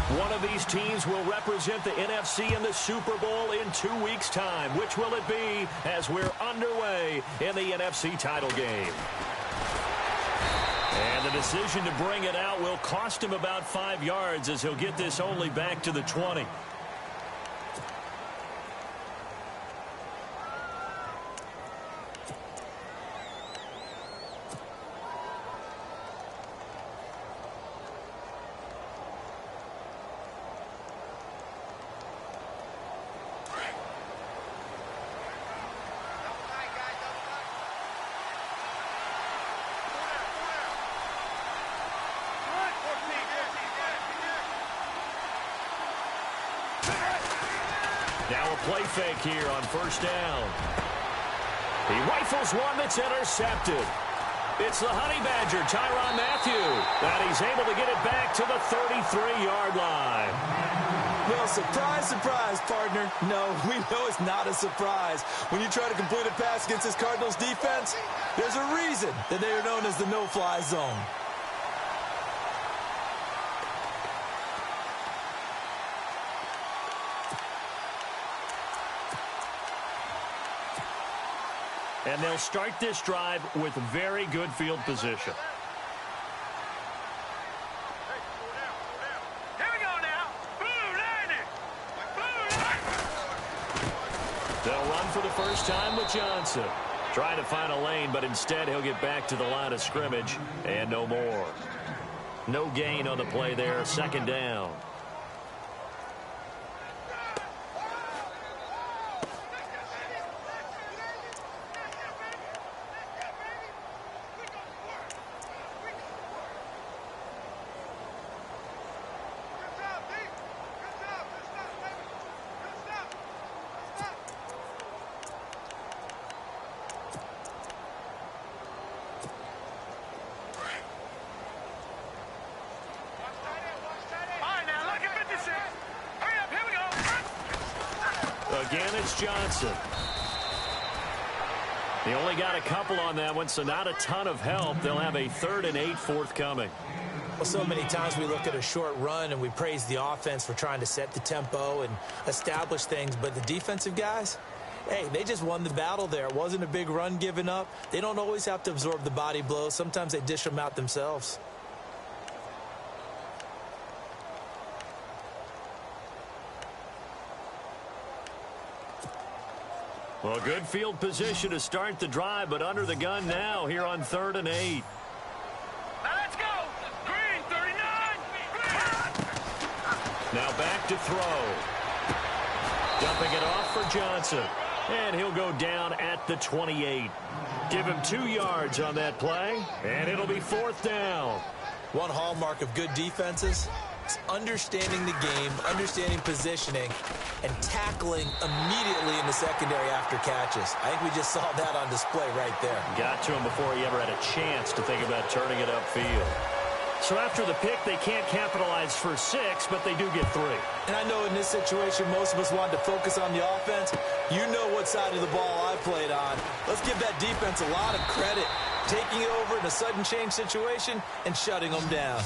One of these teams will represent the NFC in the Super Bowl in 2 weeks' time. Which will it be as we're underway in the NFC title game? And the decision to bring it out will cost him about 5 yards as he'll get this only back to the 20. Now a play fake here on first down. He rifles one that's intercepted. It's the Honey Badger, Tyrann Mathieu, and he's able to get it back to the 33-yard line. Well, surprise, surprise, partner. No, we know it's not a surprise. When you try to complete a pass against this Cardinals defense, there's a reason that they are known as the no-fly zone. And they'll start this drive with very good field position. Here we go now. They'll run for the first time with Johnson. Trying to find a lane, but instead he'll get back to the line of scrimmage and no more. No gain on the play there. Second down. Again, it's Johnson. They only got a couple on that one, so not a ton of help. They'll have a 3rd and 8 forthcoming. Well, so many times we look at a short run and we praise the offense for trying to set the tempo and establish things, but the defensive guys, hey, they just won the battle there. It wasn't a big run given up. They don't always have to absorb the body blows. Sometimes they dish them out themselves. Well, good field position to start the drive, but under the gun now here on 3rd and 8. Now let's go. Green, 39. Now back to throw. Dumping it off for Johnson. And he'll go down at the 28. Give him 2 yards on that play, and it'll be 4th down. One hallmark of good defenses is understanding the game, understanding positioning, and tackling immediately in the secondary after catches. I think we just saw that on display right there. Got to him before he ever had a chance to think about turning it upfield. So after the pick, they can't capitalize for 6, but they do get 3. And I know in this situation, most of us wanted to focus on the offense. You know what side of the ball I played on. Let's give that defense a lot of credit, taking it over in a sudden change situation and shutting them down.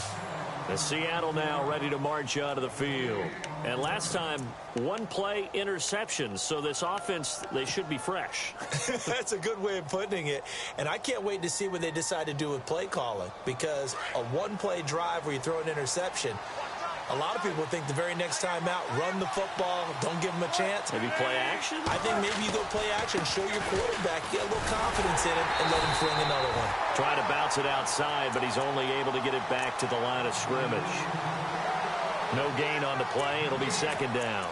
The Seattle now ready to march out of the field. And last time, 1 play interception. So this offense, they should be fresh. That's a good way of putting it. And I can't wait to see what they decide to do with play calling. Because a 1-play drive where you throw an interception, a lot of people think the very next time out, run the football, don't give them a chance. Maybe play action? I think maybe you go play action, show your quarterback, get a little confidence in him, and let him fling another one. Try to bounce it outside, but he's only able to get it back to the line of scrimmage. No gain on the play. It'll be 2nd down.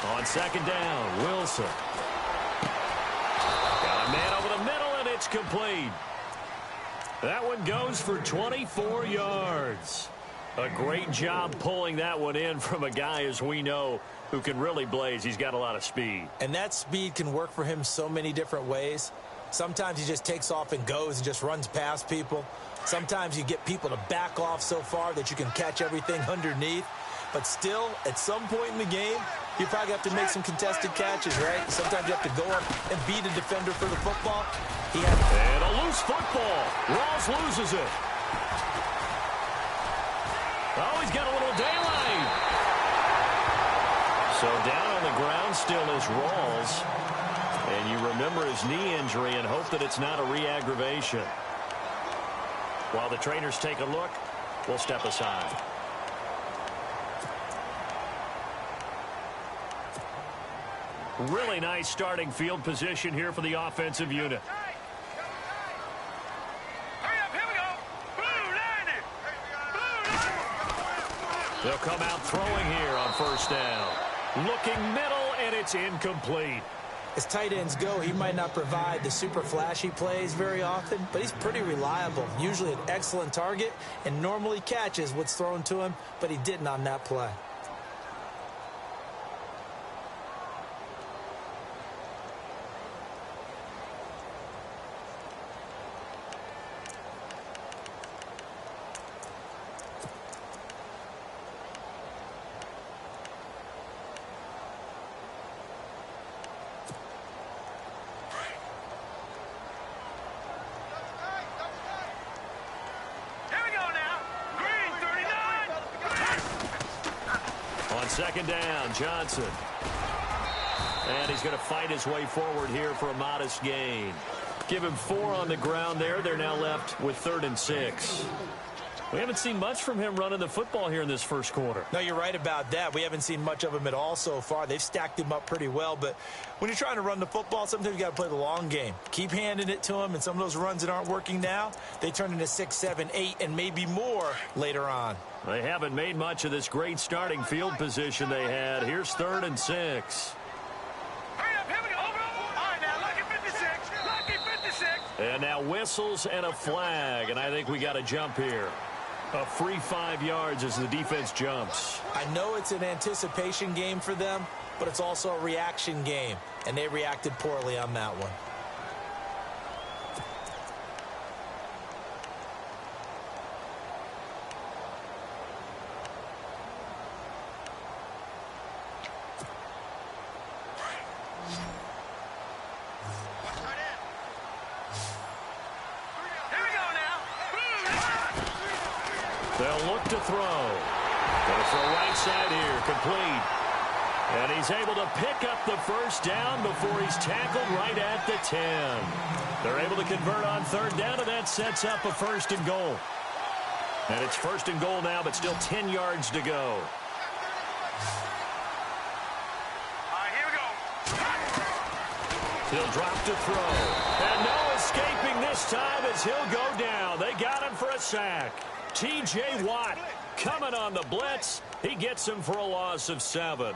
On 2nd down, Wilson. Got a man over the middle, and it's complete. That one goes for 24 yards. A great job pulling that one in from a guy, as we know, who can really blaze. He's got a lot of speed. And that speed can work for him so many different ways. Sometimes he just takes off and goes and just runs past people. Sometimes you get people to back off so far that you can catch everything underneath. But still, at some point in the game, you probably have to make some contested catches, right? Sometimes you have to go up and beat a defender for the football. And a loose football. Rawls loses it. Oh, he's got a little daylight. So down on the ground still is Rawls. And you remember his knee injury and hope that it's not a re-aggravation. While the trainers take a look, we'll step aside. Really nice starting field position here for the offensive unit. Hurry up, here we go. Blue line it. They'll come out throwing here on first down. Looking middle, and it's incomplete. As tight ends go, he might not provide the super flashy plays very often, but he's pretty reliable. Usually an excellent target and normally catches what's thrown to him, but he didn't on that play. Second down, Johnson. And he's going to fight his way forward here for a modest gain. Give him 4 on the ground there. They're now left with 3rd and 6. We haven't seen much from him running the football here in this first quarter. No, you're right about that. We haven't seen much of him at all so far. They've stacked him up pretty well, but when you're trying to run the football, sometimes you got to play the long game. Keep handing it to him, and some of those runs that aren't working now, they turn into 6, 7, 8, and maybe more later on. They haven't made much of this great starting field position they had. Here's 3rd and 6. Hurry up, here we go. All right, now, lucky 56. Lucky 56. And now whistles and a flag, and I think we got a jump here. A free 5 yards as the defense jumps. I know it's an anticipation game for them, but it's also a reaction game, and they reacted poorly on that one. They'll look to throw. Going to throw right side here, complete. And he's able to pick up the first down before he's tackled right at the 10. They're able to convert on 3rd down, and that sets up a 1st and goal. And it's 1st and goal now, but still 10 yards to go. All right, here we go. He'll drop to throw. And no escaping this time as he'll go down. They got him for a sack. T.J. Watt coming on the blitz. He gets him for a loss of 7.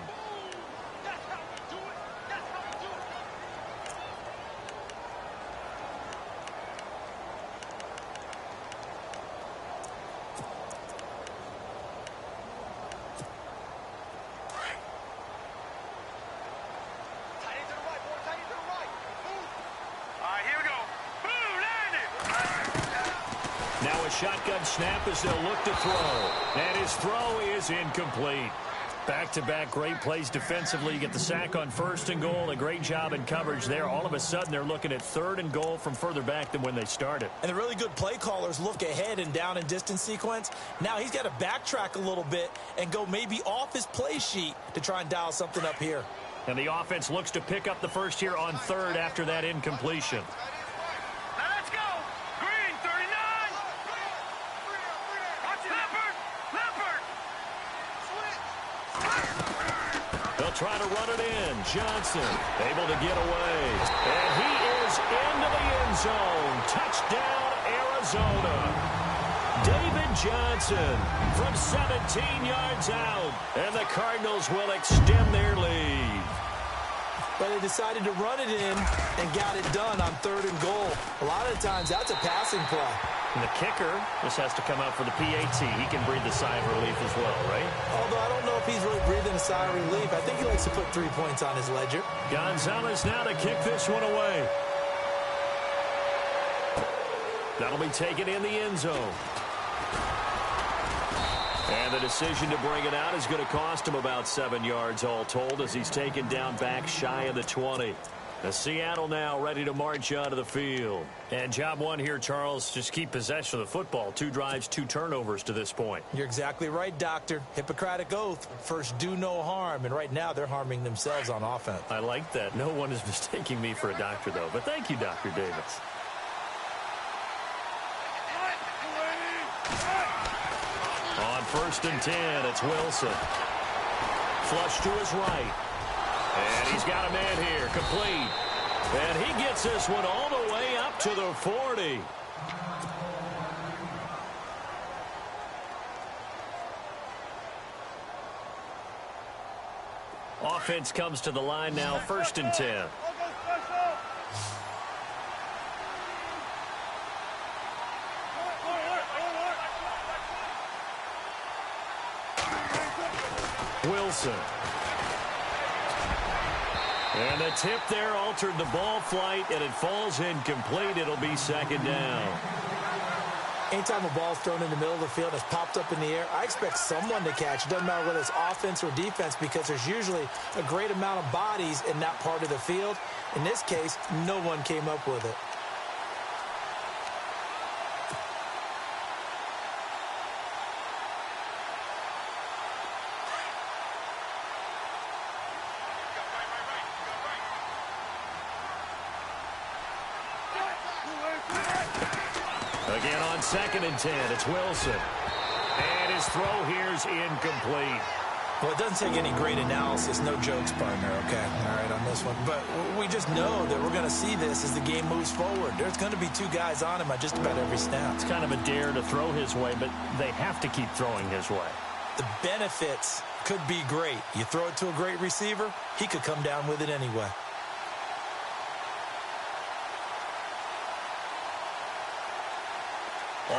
Shotgun snap as they'll look to throw. And his throw is incomplete. Back-to-back great plays defensively. You get the sack on 1st and goal. A great job in coverage there. All of a sudden, they're looking at 3rd and goal from further back than when they started. And the really good play callers look ahead and down and distance sequence. Now he's got to backtrack a little bit and go maybe off his play sheet to try and dial something up here. And the offense looks to pick up the first here on 3rd after that incompletion. Try to run it in. Johnson able to get away. And he is into the end zone. Touchdown, Arizona. David Johnson from 17 yards out. And the Cardinals will extend their lead. But they decided to run it in and got it done on 3rd and goal. A lot of times that's a passing play. And the kicker just has to come out for the PAT. He can breathe the sigh of relief as well, right? Although I don't know if he's really breathing a sigh of relief. I think he likes to put 3 points on his ledger. Gonzalez now to kick this one away. That'll be taken in the end zone. And the decision to bring it out is going to cost him about 7 yards all told as he's taken down back shy of the 20. The Seattle now ready to march onto the field. And job one here, Charles, just keep possession of the football. 2 drives, 2 turnovers to this point. You're exactly right, Doctor. Hippocratic oath. First, do no harm. And right now, they're harming themselves on offense. I like that. No one is mistaking me for a doctor, though. But thank you, Dr. Davis. On 1st and 10, it's Wilson. Flush to his right. And he's got a man here, complete. And he gets this one all the way up to the 40. Offense comes to the line now, 1st and 10. Wilson. And the tip there altered the ball flight, and it falls incomplete. It'll be 2nd down. Anytime a ball's thrown in the middle of the field and it's popped up in the air, I expect someone to catch. It doesn't matter whether it's offense or defense because there's usually a great amount of bodies in that part of the field. In this case, no one came up with it. Again on 2nd and 10, it's Wilson. And his throw here's incomplete. Well, it doesn't take any great analysis. No jokes, partner, okay? All right, on this one. But we just know that we're going to see this as the game moves forward. There's going to be 2 guys on him at just about every snap. It's kind of a dare to throw his way, but they have to keep throwing his way. The benefits could be great. You throw it to a great receiver, he could come down with it anyway.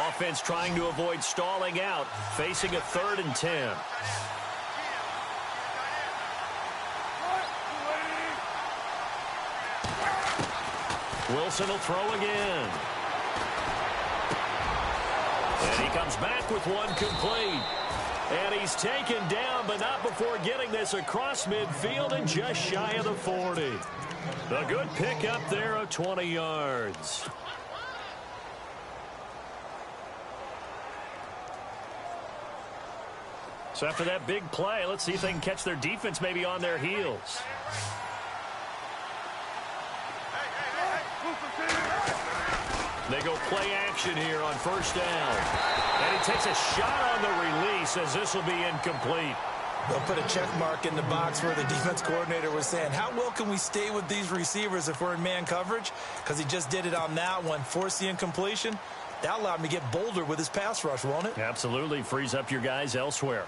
Offense trying to avoid stalling out, facing a 3rd and 10. Wilson will throw again. And he comes back with one complete. And he's taken down, but not before getting this across midfield and just shy of the 40. A good pickup there of 20 yards. So after that big play, let's see if they can catch their defense maybe on their heels. They go play action here on 1st down. And he takes a shot on the release as this will be incomplete. They'll put a check mark in the box where the defense coordinator was saying, how well can we stay with these receivers if we're in man coverage? Because he just did it on that one, forced the incompletion. That allowed him to get bolder with his pass rush, won't it? Absolutely. Frees up your guys elsewhere.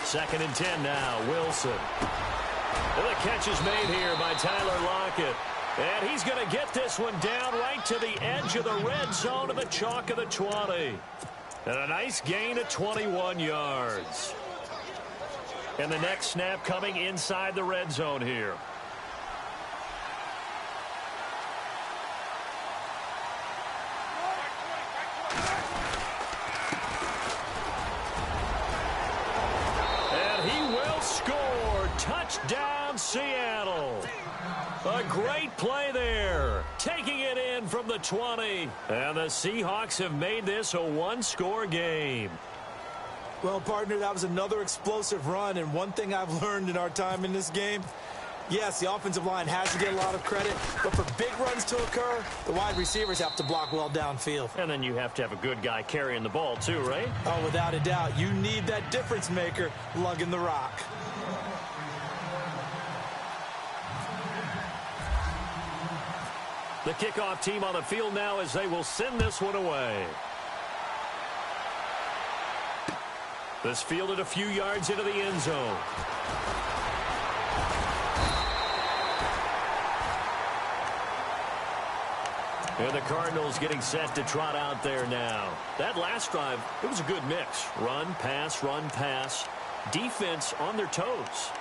Second and 10 now, Wilson. And the catch is made here by Tyler Lockett. And he's going to get this one down right to the edge of the red zone of the chalk of the 20. And a nice gain of 21 yards. And the next snap coming inside the red zone here. Touchdown, Seattle. A great play there. Taking it in from the 20. And the Seahawks have made this a one-score game. Well, partner, that was another explosive run. And one thing I've learned in our time in this game, yes, the offensive line has to get a lot of credit. But for big runs to occur, the wide receivers have to block well downfield. And then you have to have a good guy carrying the ball too, right? Oh, without a doubt. You need that difference maker lugging the rock. The kickoff team on the field now as they will send this one away. This fielded a few yards into the end zone. And the Cardinals getting set to trot out there now. That last drive, it was a good mix. Run, pass, defense on their toes.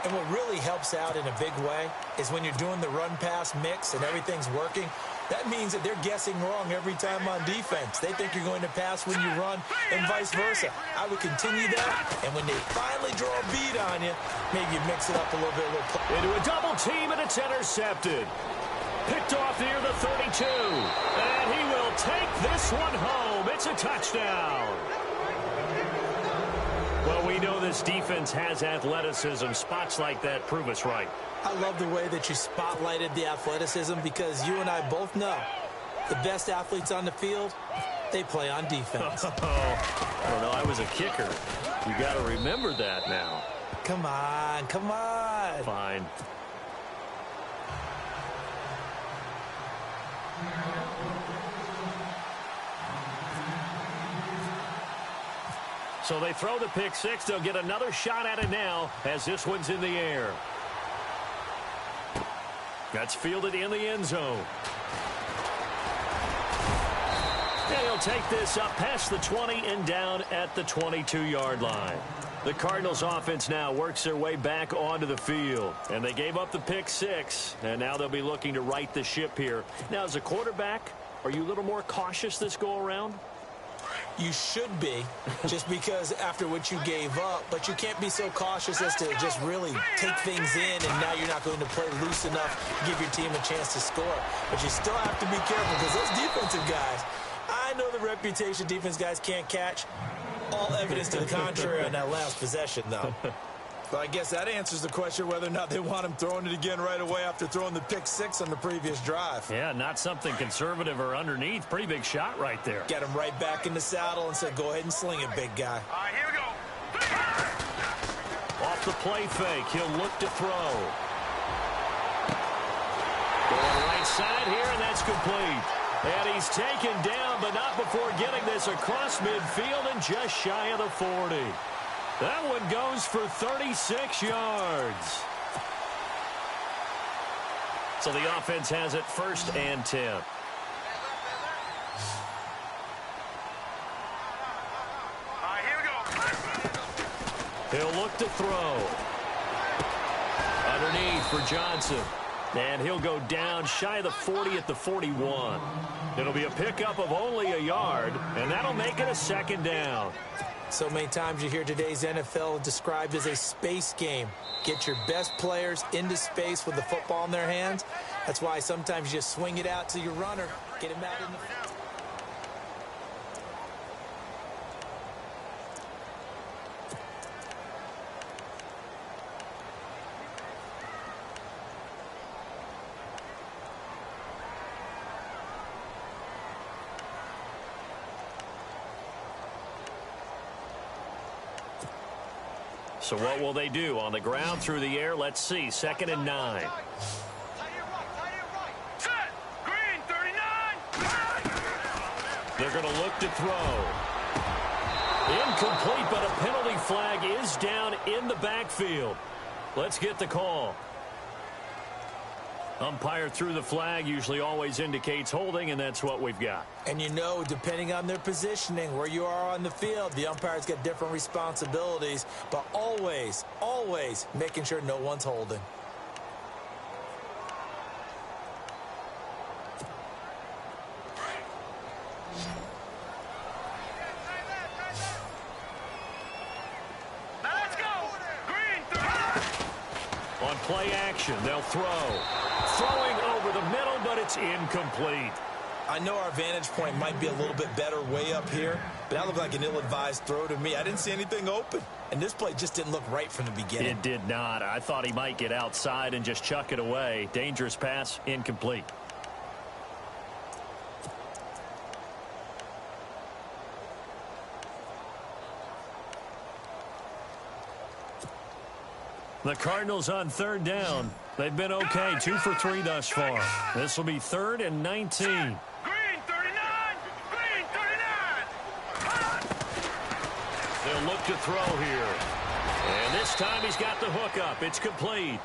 And what really helps out in a big way is when you're doing the run-pass mix and everything's working, that means that they're guessing wrong every time on defense. They think you're going to pass when you run and vice versa. I would continue that, and when they finally draw a bead on you, maybe you mix it up a little bit. Into a double team, and it's intercepted. Picked off near the 32. And he will take this one home. It's a touchdown. Well, we know this defense has athleticism. Spots like that prove us right. I love the way that you spotlighted the athleticism because you and I both know the best athletes on the field, they play on defense. I don't know. I was a kicker. You got to remember that now. Come on. Fine. So they throw the pick six. They'll get another shot at it now as this one's in the air. That's fielded in the end zone. And he'll take this up past the 20 and down at the 22-yard line. The Cardinals offense now works their way back onto the field. And they gave up the pick six. And now they'll be looking to right the ship here. Now, as a quarterback, are you a little more cautious this go-around? You should be, just because after what you gave up, but you can't be so cautious as to just really take things in, and now you're not going to play loose enough to give your team a chance to score. But you still have to be careful because those defensive guys, I know the reputation defense guys can't catch. All evidence to the contrary on that last possession, though. But I guess that answers the question whether or not they want him throwing it again right away after throwing the pick six on the previous drive. Yeah, not something conservative or underneath. Pretty big shot right there. Get him right back in the saddle and said, go ahead and sling it, big guy. All right, here we go. Off the play fake, he'll look to throw. Going right side here, and that's complete. And he's taken down, but not before getting this across midfield and just shy of the 40. That one goes for 36 yards. So the offense has it 1st and 10. All right, here we go. He'll look to throw. Underneath for Johnson. And he'll go down shy of the 40 at the 41. It'll be a pickup of only a yard, and that'll make it a 2nd down. So many times you hear today's NFL described as a space game. Get your best players into space with the football in their hands. That's why sometimes you just swing it out to your runner, get him out in the field. So what will they do? On the ground, through the air, let's see. 2nd and 9. Set. Green, 39. They're going to look to throw. Incomplete, but a penalty flag is down in the backfield. Let's get the call. Umpire threw the flag, usually always indicates holding, and that's what we've got. And you know, depending on their positioning, where you are on the field, the umpire's got different responsibilities, but always, always making sure no one's holding. Now let's go. Green, 39. On play action, they'll throw. Throwing over the middle, but it's incomplete. I know our vantage point might be a little bit better way up here, but that looked like an ill-advised throw to me. I didn't see anything open, and this play just didn't look right from the beginning. It did not. I thought he might get outside and just chuck it away. Dangerous pass, incomplete. The Cardinals on 3rd down. They've been okay, 2 for 3 thus far. This will be 3rd and 19. Green, 39. Green, 39. They'll look to throw here. And this time he's got the hook up. It's complete.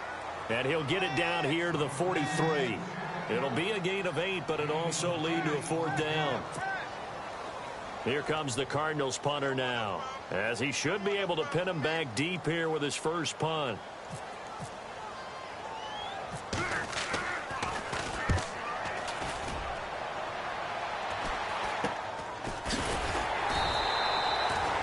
And he'll get it down here to the 43. It'll be a gain of 8, but it'll also lead to a 4th down. Here comes the Cardinals punter now, as he should be able to pin him back deep here with his first punt.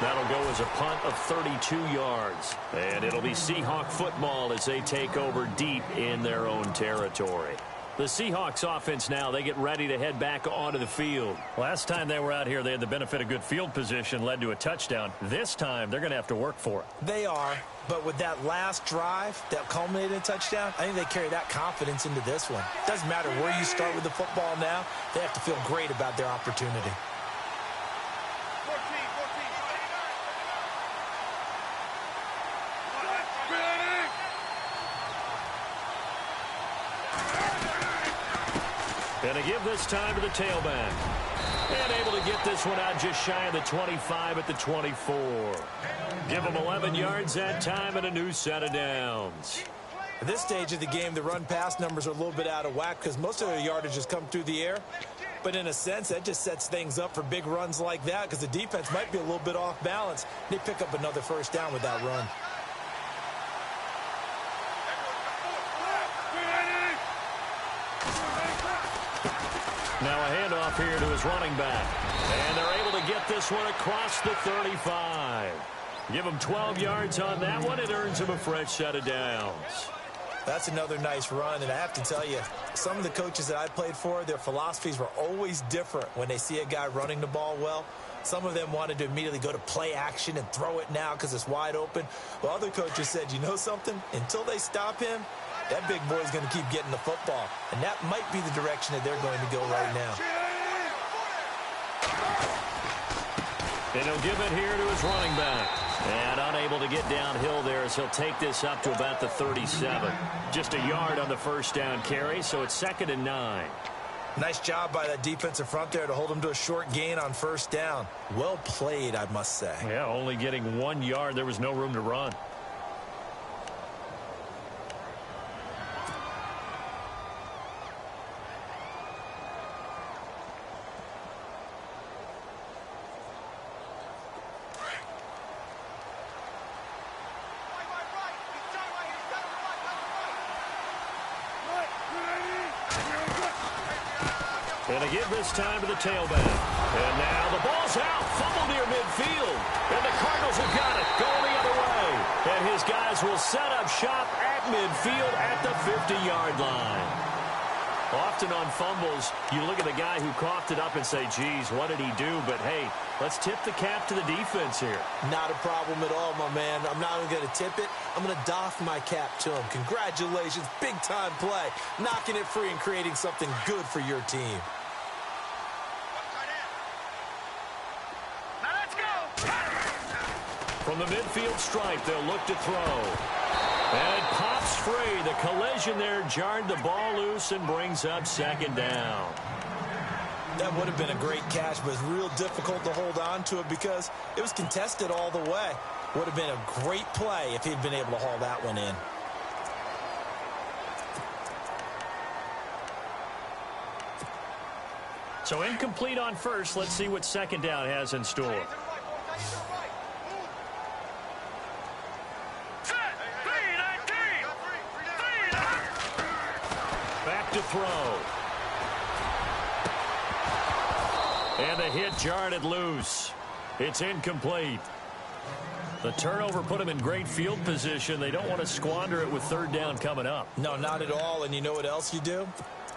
That'll go as a punt of 32 yards. And it'll be Seahawk football as they take over deep in their own territory. The Seahawks offense now, they get ready to head back onto the field. Last time they were out here, they had the benefit of good field position, led to a touchdown. This time, they're going to have to work for it. They are, but with that last drive that culminated in a touchdown, I think they carry that confidence into this one. Doesn't matter where you start with the football now, they have to feel great about their opportunity. And to give this time to the tailback. And able to get this one out just shy of the 25 at the 24. Give them 11 yards that time and a new set of downs. At this stage of the game, the run-pass numbers are a little bit out of whack because most of their yardage has come through the air. But in a sense, that just sets things up for big runs like that because the defense might be a little bit off balance. They pick up another first down with that run. Now a handoff here to his running back. And they're able to get this one across the 35. Give him 12 yards on that one. It earns him a fresh set of downs. That's another nice run, and I have to tell you, some of the coaches that I played for, their philosophies were always different when they see a guy running the ball well. Some of them wanted to immediately go to play action and throw it now because it's wide open. Well, other coaches said, you know something? Until they stop him, that big boy's going to keep getting the football. And that might be the direction that they're going to go right now. And he'll give it here to his running back. And unable to get downhill there as he'll take this up to about the 37. Just a yard on the first down carry, so it's 2nd and 9. Nice job by that defensive front there to hold him to a short gain on first down. Well played, I must say. Yeah, only getting 1 yard. There was no room to run. And to give this time to the tailback. And now the ball's out. Fumble near midfield. And the Cardinals have got it. Going the other way. And his guys will set up shop at midfield at the 50-yard line. Often on fumbles, you look at the guy who coughed it up and say, geez, what did he do? But, hey, let's tip the cap to the defense here. Not a problem at all, my man. I'm not even going to tip it. I'm going to doff my cap to him. Congratulations. Big-time play. Knocking it free and creating something good for your team. From the midfield stripe, they'll look to throw. And it pops free. The collision there jarred the ball loose and brings up 2nd down. That would have been a great catch, but it's real difficult to hold on to it because it was contested all the way. Would have been a great play if he'd been able to haul that one in. So incomplete on first. Let's see what 2nd down has in store. Back to throw. And the hit jarred it loose. It's incomplete. The turnover put them in great field position. They don't want to squander it with 3rd down coming up. No, not at all. And you know what else you do?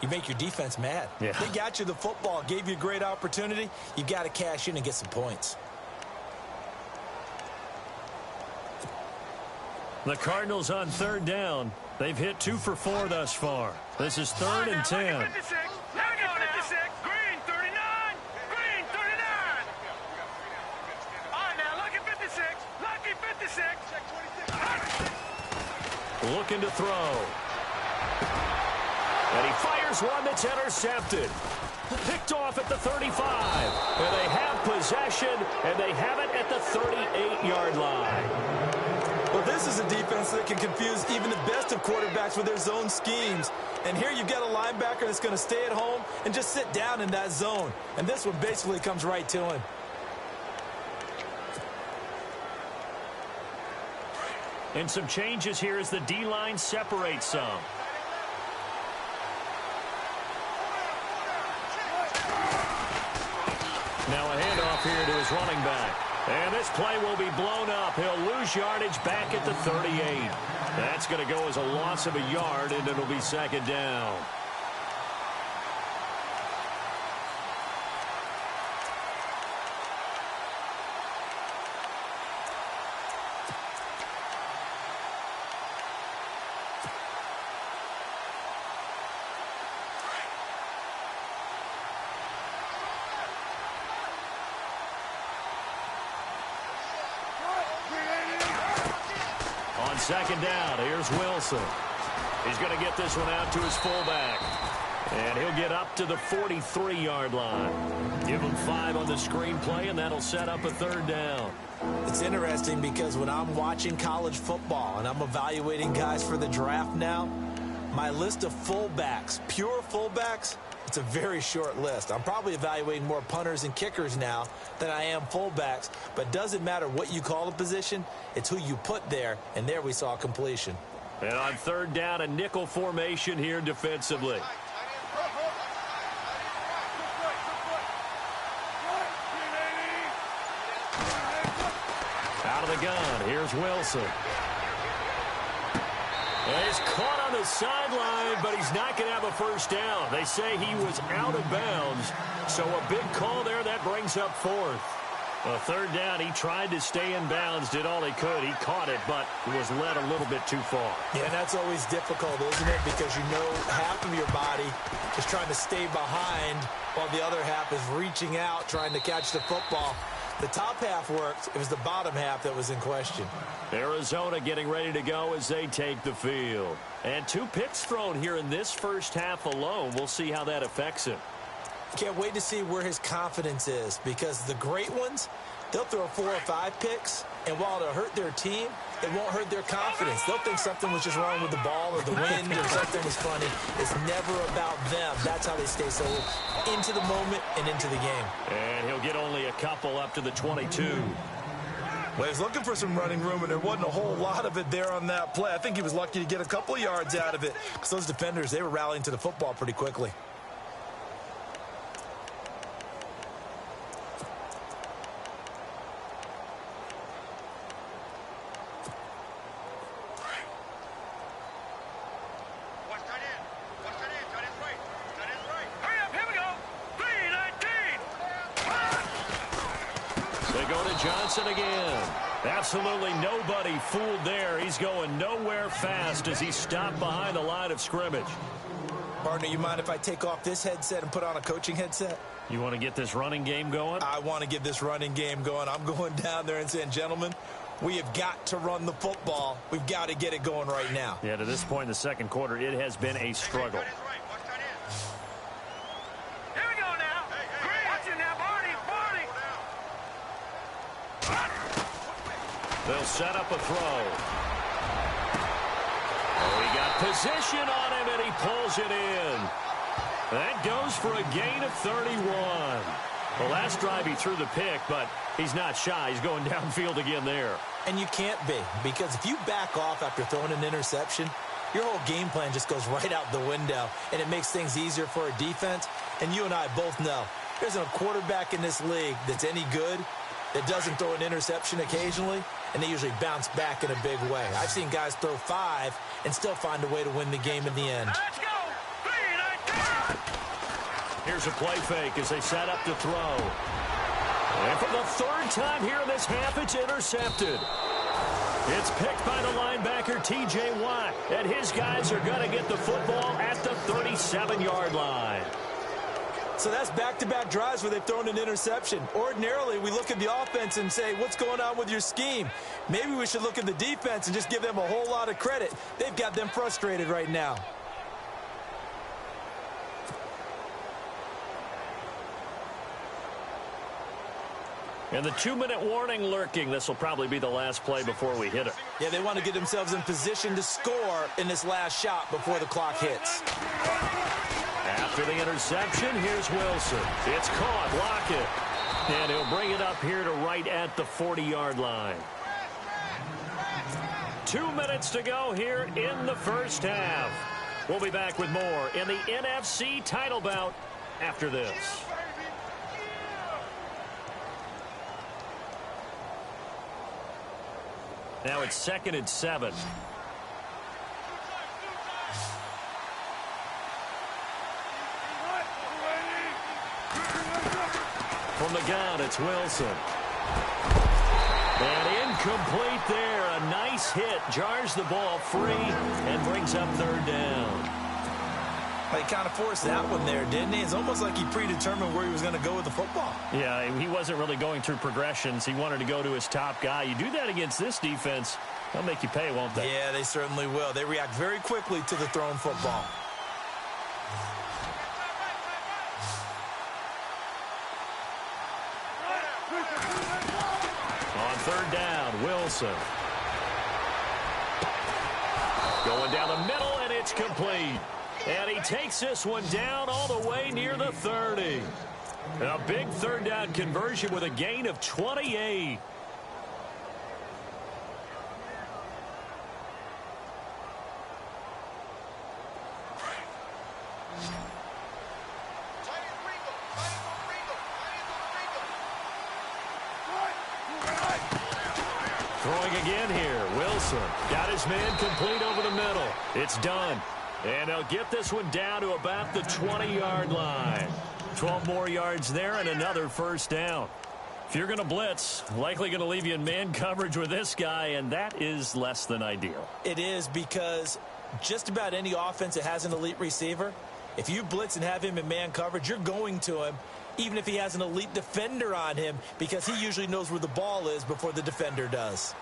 You make your defense mad. Yeah. They got you the football, gave you a great opportunity. You got to cash in and get some points. The Cardinals on 3rd down. They've hit 2 for 4 thus far. This is 3rd and 10. Green 39. Green 39. All right, now, lucky 56. Lucky 56. Looking to throw. And he fires one that's intercepted. Picked off at the 35. And they have possession, and they have it at the 38-yard line. Well, this is a defense that can confuse even the best of quarterbacks with their zone schemes. And here you've got a linebacker that's going to stay at home and just sit down in that zone. And this one basically comes right to him. And some changes here as the D-line separates some. Now a handoff here to his running back. And this play will be blown up. He'll lose yardage back at the 38. That's going to go as a loss of a yard, and it'll be second down. On second down, here's Wilson. He's going to get this one out to his fullback. And he'll get up to the 43-yard line. Give him 5 on the screenplay, and that'll set up a third down. It's interesting because when I'm watching college football and I'm evaluating guys for the draft now, my list of fullbacks, pure fullbacks, it's a very short list. I'm probably evaluating more punters and kickers now than I am fullbacks. But it doesn't matter what you call the position. It's who you put there. And there we saw completion. And on third down, a nickel formation here defensively. Out of the gun, here's Wilson. And he's caught on the sideline, but he's not going to have a first down. They say he was out of bounds, so a big call there. That brings up fourth. A third down, he tried to stay in bounds, did all he could. He caught it, but was led a little bit too far. Yeah, and that's always difficult, isn't it? Because you know half of your body is trying to stay behind while the other half is reaching out, trying to catch the football. The top half worked. It was the bottom half that was in question. Arizona getting ready to go as they take the field. And 2 picks thrown here in this first half alone. We'll see how that affects him. Can't wait to see where his confidence is, because the great ones, they'll throw 4 or 5 picks, and while it'll hurt their team, it won't hurt their confidence. They'll think something was just wrong with the ball or the wind or something was funny. It's never about them. That's how they stay so into the moment and into the game. And he'll get only a couple up to the 22. Well, he was looking for some running room, and there wasn't a whole lot of it there on that play. I think he was lucky to get a couple of yards out of it, because those defenders, they were rallying to the football pretty quickly. Johnson again. Absolutely nobody fooled there. He's going nowhere fast as he stopped behind the line of scrimmage. Partner, you mind if I take off this headset and put on a coaching headset? You want to get this running game going? I want to get this running game going. I'm going down there and saying, gentlemen, we have got to run the football. We've got to get it going right now. Yeah, to this point in the second quarter, it has been a struggle. They'll set up a throw. Oh, he got position on him, and he pulls it in. That goes for a gain of 31. The last drive he threw the pick, but he's not shy. He's going downfield again there. And you can't be, because if you back off after throwing an interception, your whole game plan just goes right out the window, and it makes things easier for a defense. And you and I both know there's a quarterback in this league that's any good that doesn't throw an interception occasionally, and they usually bounce back in a big way. I've seen guys throw 5 and still find a way to win the game in the end. Let's go! 3, 9, Here's a play fake as they set up to throw. And for the third time here in this half, it's intercepted. It's picked by the linebacker, T.J. Watt. And his guys are going to get the football at the 37-yard line. So that's back-to-back drives where they've thrown an interception. Ordinarily, we look at the offense and say, what's going on with your scheme? Maybe we should look at the defense and just give them a whole lot of credit. They've got them frustrated right now. And the 2-minute warning lurking. This will probably be the last play before we hit it. Yeah, they want to get themselves in position to score in this last shot before the clock hits. After the interception, here's Wilson. It's caught. Block it. And he'll bring it up here to right at the 40-yard line. 2 minutes to go here in the first half. We'll be back with more in the NFC title bout after this. Now it's 2nd and 7. From the gun, it's Wilson. And incomplete there. A nice hit. Jars the ball free and brings up 3rd down. He kind of forced that one there, didn't he? It's almost like he predetermined where he was going to go with the football. Yeah, he wasn't really going through progressions. He wanted to go to his top guy. You do that against this defense, they'll make you pay, won't they? Yeah, they certainly will. They react very quickly to the thrown football. On 3rd down, Wilson. Going down the middle, and it's complete. And he takes this one down all the way near the 30. A big 3rd down conversion with a gain of 28. Throwing again here. Wilson got his man complete over the middle. It's done. And they'll get this one down to about the 20-yard line. 12 more yards there and another 1st down. If you're going to blitz, likely going to leave you in man coverage with this guy, and that is less than ideal. It is, because just about any offense that has an elite receiver, if you blitz and have him in man coverage, you're going to him, even if he has an elite defender on him, because he usually knows where the ball is before the defender does.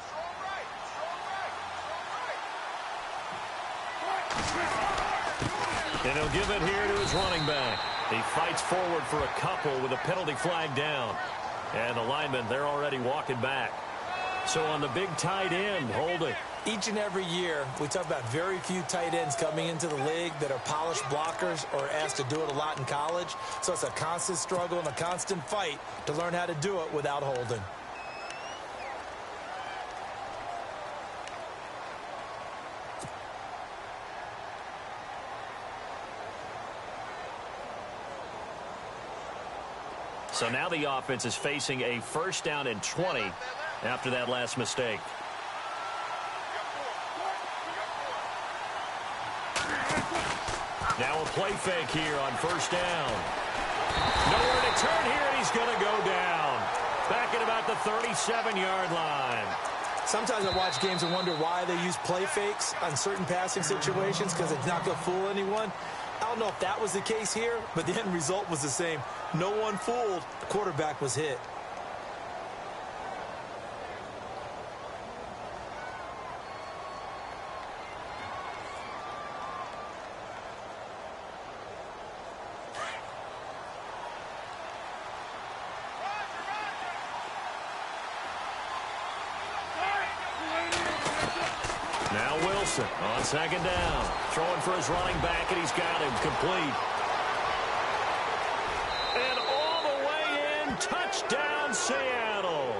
And he'll give it here to his running back. He fights forward for a couple with a penalty flag down. And the linemen, they're already walking back. So on the big tight end, holding. Each and every year, we talk about very few tight ends coming into the league that are polished blockers or asked to do it a lot in college. So it's a constant struggle and a constant fight to learn how to do it without holding. So now the offense is facing a 1st down and 20 after that last mistake. Now a play fake here on 1st down. Nowhere to turn here, and he's going to go down. Back at about the 37-yard line. Sometimes I watch games and wonder why they use play fakes on certain passing situations, because it's not going to fool anyone. I don't know if that was the case here, but the end result was the same. No one fooled. The quarterback was hit. Now Wilson on 2nd down. Throwing for his running back, and he's got him complete. And all the way in, touchdown Seattle.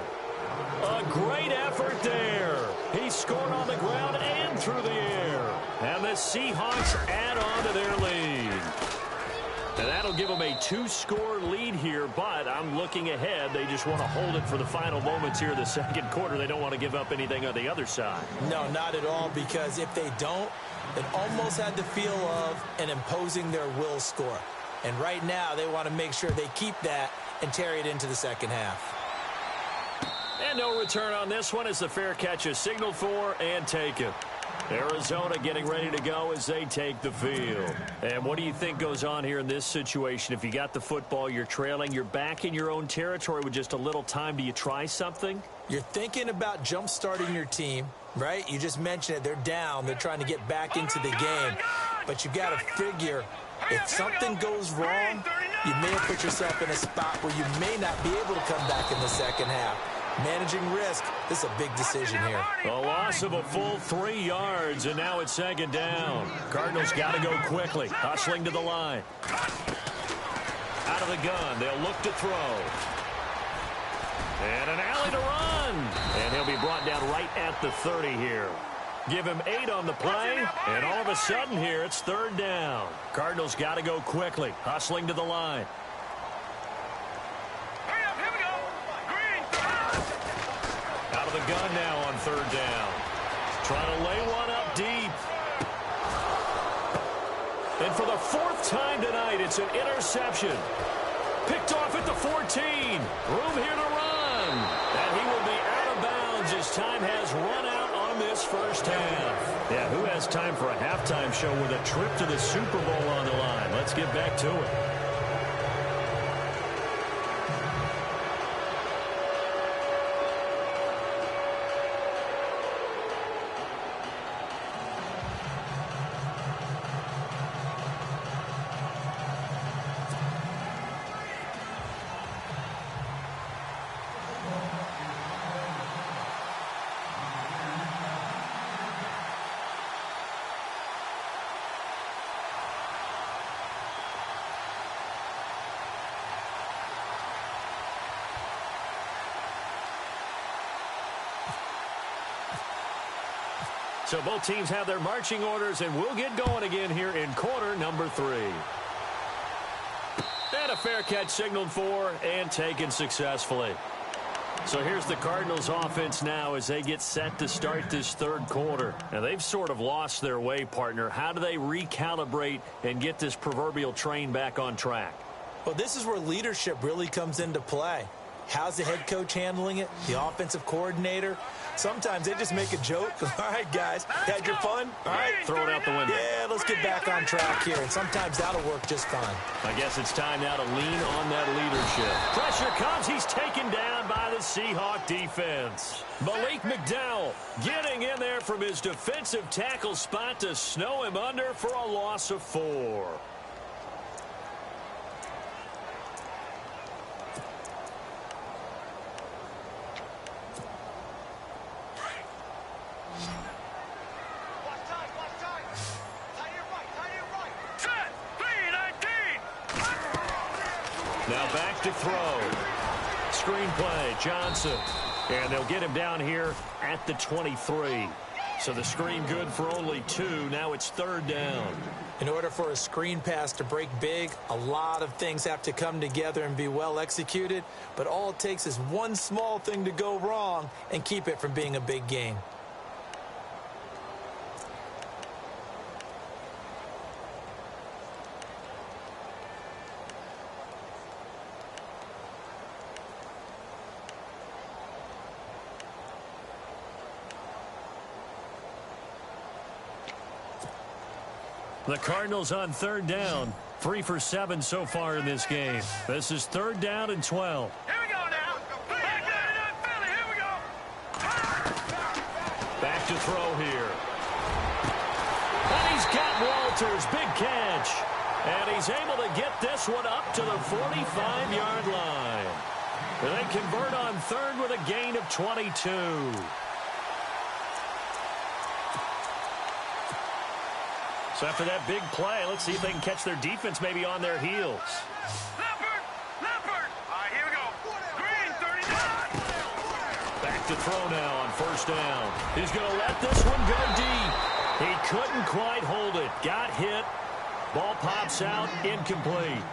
A great effort there. He scored on the ground and through the air. And the Seahawks add on to their lead. And that'll give them a 2-score lead here, but I'm looking ahead. They just want to hold it for the final moments here in the 2nd quarter. They don't want to give up anything on the other side. No, not at all, because if they don't, it almost had the feel of an imposing their will score. And right now, they want to make sure they keep that and carry it into the 2nd half. And no return on this one as the fair catch is signaled for and taken. Arizona getting ready to go as they take the field. And what do you think goes on here in this situation? If you got the football, you're trailing, you're back in your own territory with just a little time. Do you try something? You're thinking about jump-starting your team, right? You just mentioned it. They're down. They're trying to get back into the game. But you got to figure, if something goes wrong, You may have put yourself in a spot where you may not be able to come back in the second half. Managing risk, this is a big decision here. A loss of a full 3 yards, and now it's second down. Cardinals got to go quickly, hustling to the line. Out of the gun, they'll look to throw. And an alley to run. And he'll be brought down right at the 30 here. Give him 8 on the play, and all of a sudden here, it's third down. Cardinals got to go quickly, hustling to the line. Out of the gun now on third down. Trying to lay one up deep. And for the 4th time tonight, it's an interception. Picked off at the 14. Room here to run. And he will be out of bounds as time has run out on this first half. Yeah, who has time for a halftime show with a trip to the Super Bowl on the line? Let's get back to it. So both teams have their marching orders, and we'll get going again here in quarter number 3. And a fair catch signaled for and taken successfully. So here's the Cardinals offense now as they get set to start this third quarter. Now they've sort of lost their way, partner. How do they recalibrate and get this proverbial train back on track? Well, this is where leadership really comes into play. How's the head coach handling it? The offensive coordinator? Sometimes they just make a joke. All right, guys, had your fun? All right, throw it out the window. Yeah, let's get back on track here. And sometimes that'll work just fine. I guess it's time now to lean on that leadership. Pressure comes. He's taken down by the Seahawk defense. Malik McDowell getting in there from his defensive tackle spot to snow him under for a loss of 4. Now back to throw. Screenplay, Johnson. And they'll get him down here at the 23. So the screen good for only 2. Now it's third down. In order for a screen pass to break big, a lot of things have to come together and be well executed. But all it takes is one small thing to go wrong and keep it from being a big gain. The Cardinals on third down. 3 for 7 so far in this game. This is third down and 12. Here we go now. Back down, Philly. Here we go. Back to throw here. And he's got Walters. Big catch. And he's able to get this one up to the 45-yard line. And they convert on third with a gain of 22. So after that big play, let's see if they can catch their defense maybe on their heels. Leopard. All right, here we go. Green, 39. Back to throw now on first down. He's going to let this one go deep. He couldn't quite hold it. Got hit. Ball pops out. Incomplete.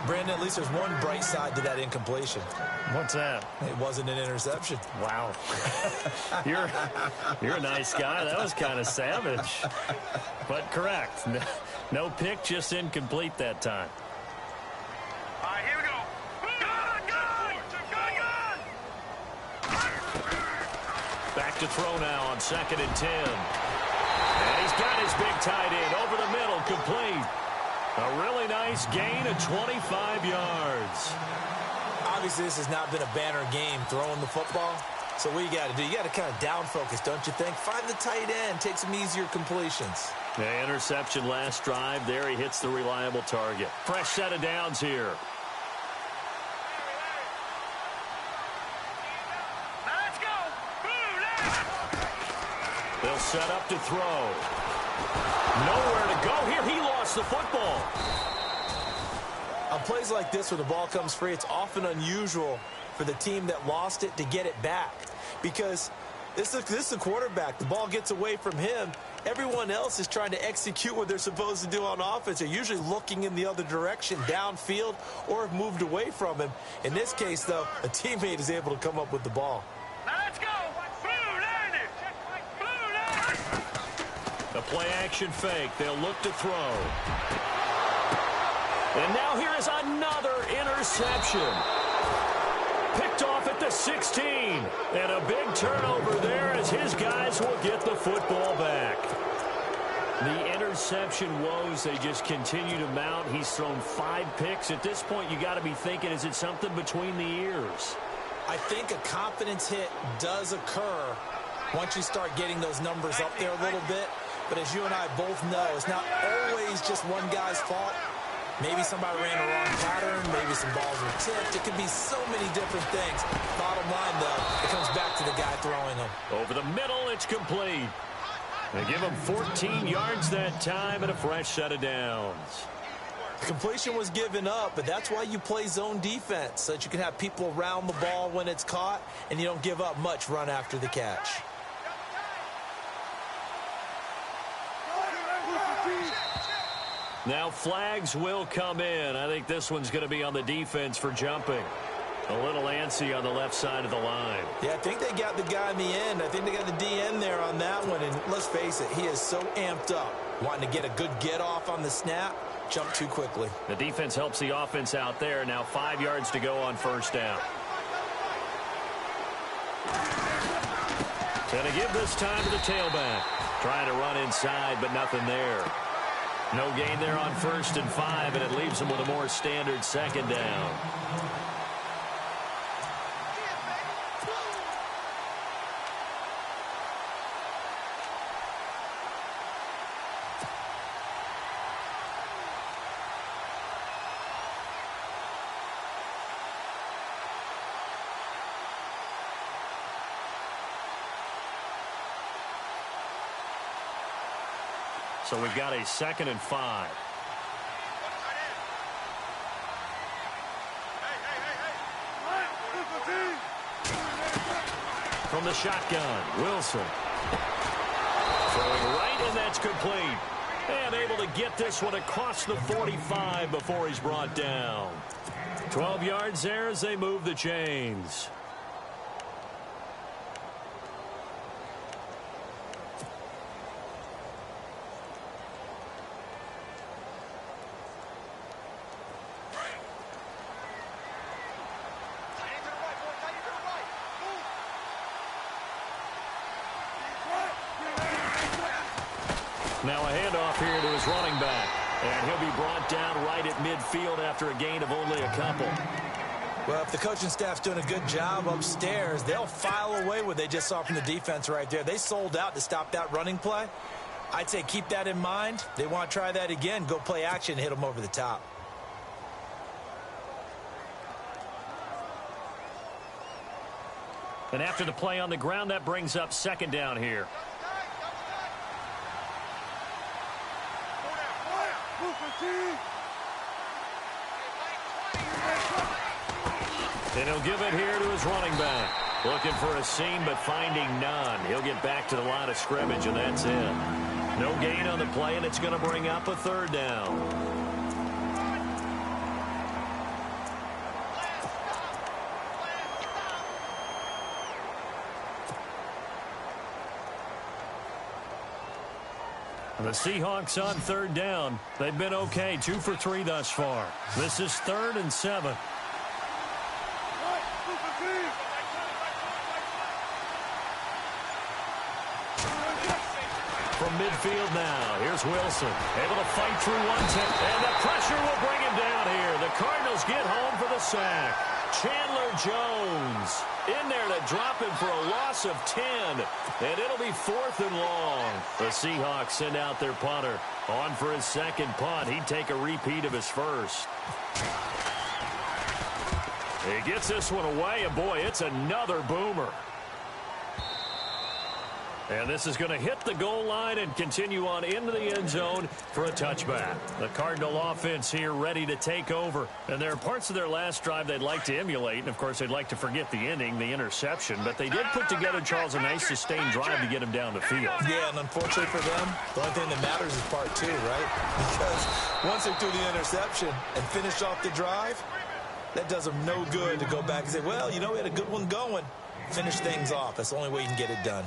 Brandon, at least there's one bright side to that incompletion. What's that? It wasn't an interception. Wow. You're a nice guy. That was kind of savage. But correct. No pick, just incomplete that time. All right, here we go. Gun! Back to throw now on 2nd and 10. And he's got his big tight end over the middle, complete. A really nice gain of 25 yards. Obviously, this has not been a banner game throwing the football, So what you got to do, you got to kind of down focus, don't you think? Find the tight end, take some easier completions. The interception last drive. There he hits the reliable target. Fresh set of downs here. Let's go. They'll set up to throw. Nowhere to go here. He lost the football. On plays like this where the ball comes free, it's often unusual for the team that lost it to get it back. Because this is a quarterback. The ball gets away from him. Everyone else is trying to execute what they're supposed to do on offense. They're usually looking in the other direction, downfield, or have moved away from him. In this case, though, a teammate is able to come up with the ball. Let's go. Blue line it. Blue line. A play-action fake. They'll look to throw. And now here is another interception. Picked off at the 16. And a big turnover there as his guys will get the football back. The interception woes, they just continue to mount. He's thrown 5 picks. At this point, you got to be thinking, is it something between the ears? I think a confidence hit does occur once you start getting those numbers up there a little bit. But as you and I both know, it's not always just one guy's fault. Maybe somebody ran a wrong pattern. Maybe some balls were tipped. It could be so many different things. Bottom line, though, it comes back to the guy throwing them. Over the middle, it's complete. They give him 14 yards that time and a fresh set of downs. The completion was given up, but that's why you play zone defense, so that you can have people around the ball when it's caught, and you don't give up much run after the catch. Now flags will come in. I think this one's going to be on the defense for jumping. A little antsy on the left side of the line. Yeah, I think they got the guy in the end. I think they got the DN there on that one. And let's face it, he is so amped up, wanting to get a good get off on the snap, jump too quickly. The defense helps the offense out there. Now 5 yards to go on first down. Going to give this time to the tailback. Trying to run inside, but nothing there. No gain there on 1st and 5, and it leaves them with a more standard second down. So we've got a 2nd and 5. From the shotgun, Wilson. Throwing right, and that's complete. And able to get this one across the 45 before he's brought down. 12 yards there as they move the chains. Now a handoff here to his running back. And he'll be brought down right at midfield after a gain of only a couple. Well, if the coaching staff's doing a good job upstairs, they'll file away what they just saw from the defense right there. They sold out to stop that running play. I'd say keep that in mind. They want to try that again. Go play action, hit them over the top. And after the play on the ground, that brings up 2nd down here. And he'll give it here to his running back. Looking for a seam, but finding none. He'll get back to the line of scrimmage, and that's it. No gain on the play, and it's going to bring up a 3rd down. The Seahawks on 3rd down. They've been okay, 2 for 3 thus far. This is 3rd and 7. From midfield now, here's Wilson. Able to fight through 1 tip, and the pressure will bring him down here. The Cardinals get home for the sack. Chandler Jones in there to drop him for a loss of 10. And it'll be 4th and long. The Seahawks send out their punter. On for his second punt. He'd take a repeat of his first. He gets this one away, and boy, it's another boomer. And this is going to hit the goal line and continue on into the end zone for a touchback. The Cardinal offense here ready to take over. And there are parts of their last drive they'd like to emulate. And, of course, they'd like to forget the ending, the interception. But they did put together, Charles, a nice sustained drive to get him down the field. Yeah, and unfortunately for them, the only thing that matters is part 2, right? Because once they threw the interception and finished off the drive, that does them no good to go back and say, well, you know, we had a good one going. Finish things off. That's the only way you can get it done.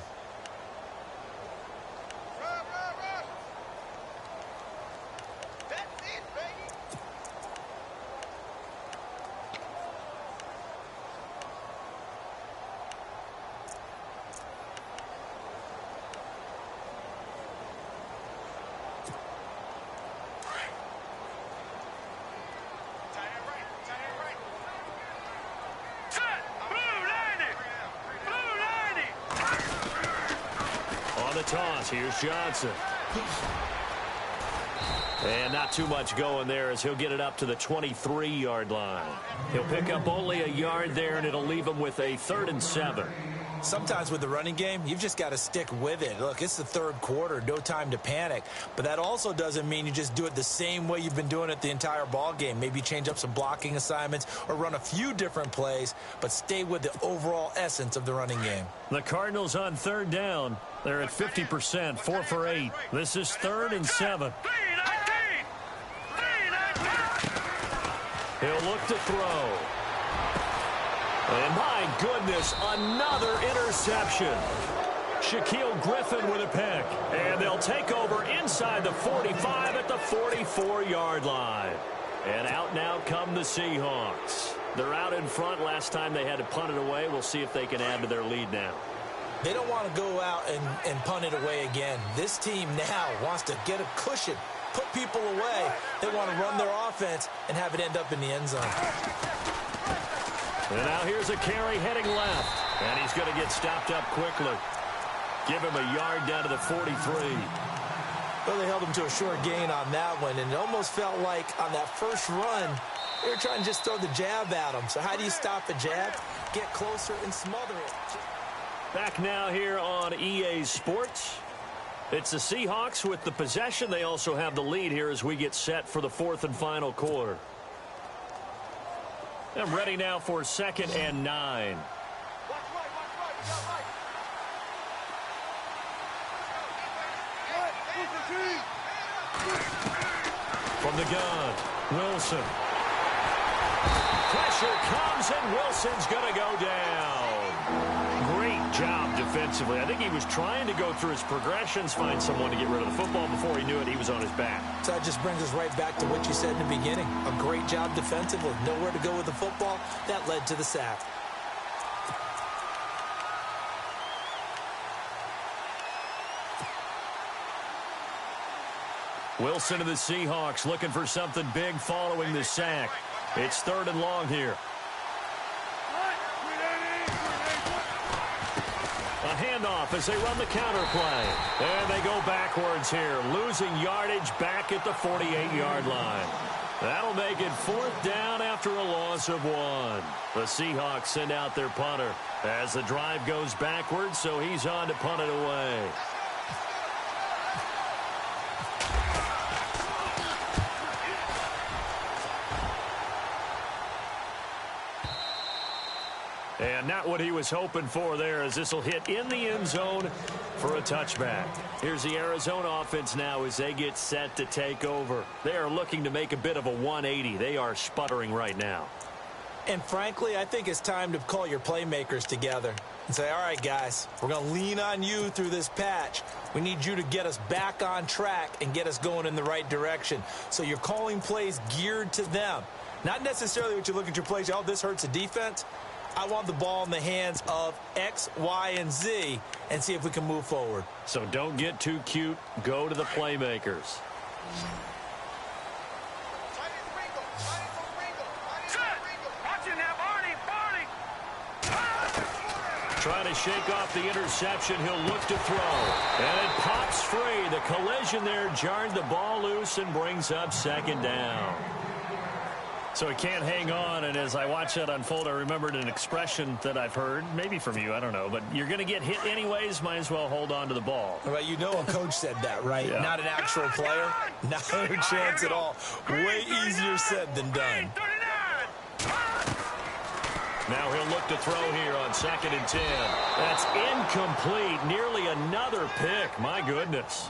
Toss. Here's Johnson. And not too much going there as he'll get it up to the 23-yard line. He'll pick up only a yard there, and it'll leave him with a 3rd and 7. Sometimes with the running game, you've just got to stick with it. Look, it's the 3rd quarter, no time to panic. But that also doesn't mean you just do it the same way you've been doing it the entire ball game. Maybe change up some blocking assignments or run a few different plays, but stay with the overall essence of the running game. The Cardinals on 3rd down. They're at 50%, 4 for 8. This is 3rd and 7. He'll look to throw. And my goodness, another interception. Shaquille Griffin with a pick. And they'll take over inside the 45 at the 44-yard line. And out now come the Seahawks. They're out in front. Last time they had to punt it away. We'll see if they can add to their lead now. They don't want to go out and punt it away again. This team now wants to get a cushion, put people away. They want to run their offense and have it end up in the end zone. And now here's a carry heading left. And he's going to get stopped up quickly. Give him a yard down to the 43. Well, they held him to a short gain on that one, and it almost felt like on that first run, they were trying to just throw the jab at him. So how do you stop a jab? Get closer and smother it. Back now here on EA Sports. It's the Seahawks with the possession. They also have the lead here as we get set for the 4th and final quarter. I'm ready now for 2nd and 9. From the gun, Wilson. Pressure comes, and Wilson's going to go down. Great job defensively. I think he was trying to go through his progressions, find someone to get rid of the football. Before he knew it, he was on his back. So that just brings us right back to what you said in the beginning. A great job defensively. Nowhere to go with the football. That led to the sack. Wilson and the Seahawks looking for something big following the sack. It's 3rd and long here. A handoff as they run the counter play. And they go backwards here, losing yardage back at the 48-yard line. That'll make it 4th down after a loss of 1. The Seahawks send out their punter as the drive goes backwards, so he's on to punt it away. And not what he was hoping for there, as this will hit in the end zone for a touchback. Here's the Arizona offense now as they get set to take over. They are looking to make a bit of a 180. They are sputtering right now. And frankly, I think it's time to call your playmakers together and say, all right, guys, we're going to lean on you through this patch. We need you to get us back on track and get us going in the right direction. So you're calling plays geared to them. Not necessarily what you look at your plays, oh, this hurts the defense. I want the ball in the hands of X, Y, and Z and see if we can move forward. So don't get too cute. Go to the playmakers. Watch it now, Barney. Trying to shake off the interception. He'll look to throw. And it pops free. The collision there jarred the ball loose and brings up second down. So he can't hang on, and as I watch that unfold, I remembered an expression that I've heard, maybe from you, I don't know, but you're going to get hit anyways, might as well hold on to the ball. Well, you know a coach said that, right? Yeah. Not an actual player. Not a chance at all. Way easier said than done. Now he'll look to throw here on 2nd and 10. That's incomplete. Nearly another pick. My goodness.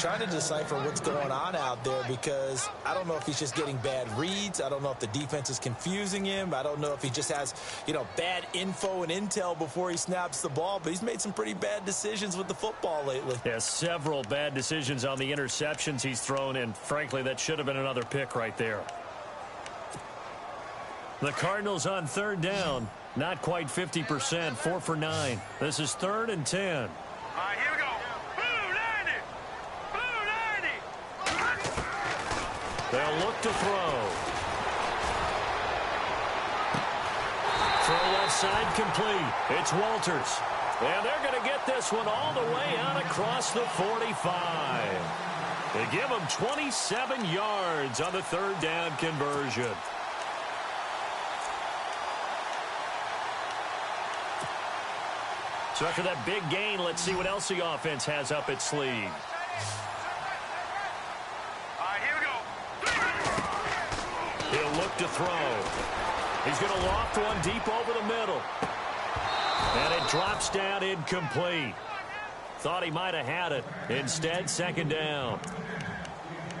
Trying to decipher what's going on out there because I don't know if he's just getting bad reads. I don't know if the defense is confusing him. I don't know if he just has, bad info and intel before he snaps the ball. But he's made some pretty bad decisions with the football lately. Yeah, several bad decisions on the interceptions he's thrown, and frankly, that should have been another pick right there. The Cardinals on 3rd down. Not quite 50%, 4 for 9. This is 3rd and 10. All right, here we go. Blue 90. Blue 90. They'll look to throw. Throw left side complete. It's Walters. And they're going to get this one all the way out across the 45. They give him 27 yards on the 3rd down conversion. So after that big gain, let's see what else the offense has up its sleeve. All right, here we go. He'll look to throw. He's going to loft one deep over the middle. And it drops down incomplete. Thought he might have had it. Instead, 2nd down.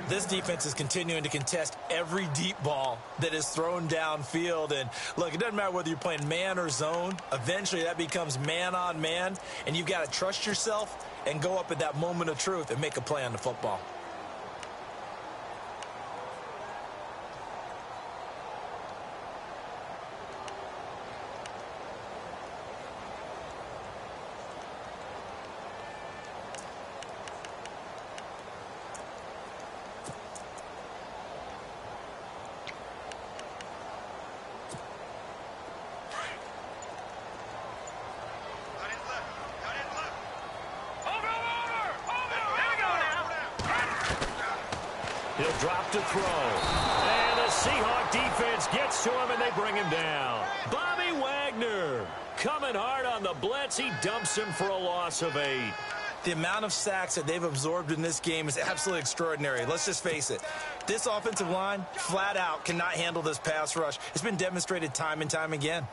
This defense is continuing to contest every deep ball that is thrown downfield. And, look, it doesn't matter whether you're playing man or zone. Eventually, that becomes man on man. And you've got to trust yourself and go up at that moment of truth and make a play on the football. He'll drop to throw. And the Seahawk defense gets to him, and they bring him down. Bobby Wagner coming hard on the blitz. He dumps him for a loss of 8. The amount of sacks that they've absorbed in this game is absolutely extraordinary. Let's just face it. This offensive line, flat out, cannot handle this pass rush. It's been demonstrated time and time again.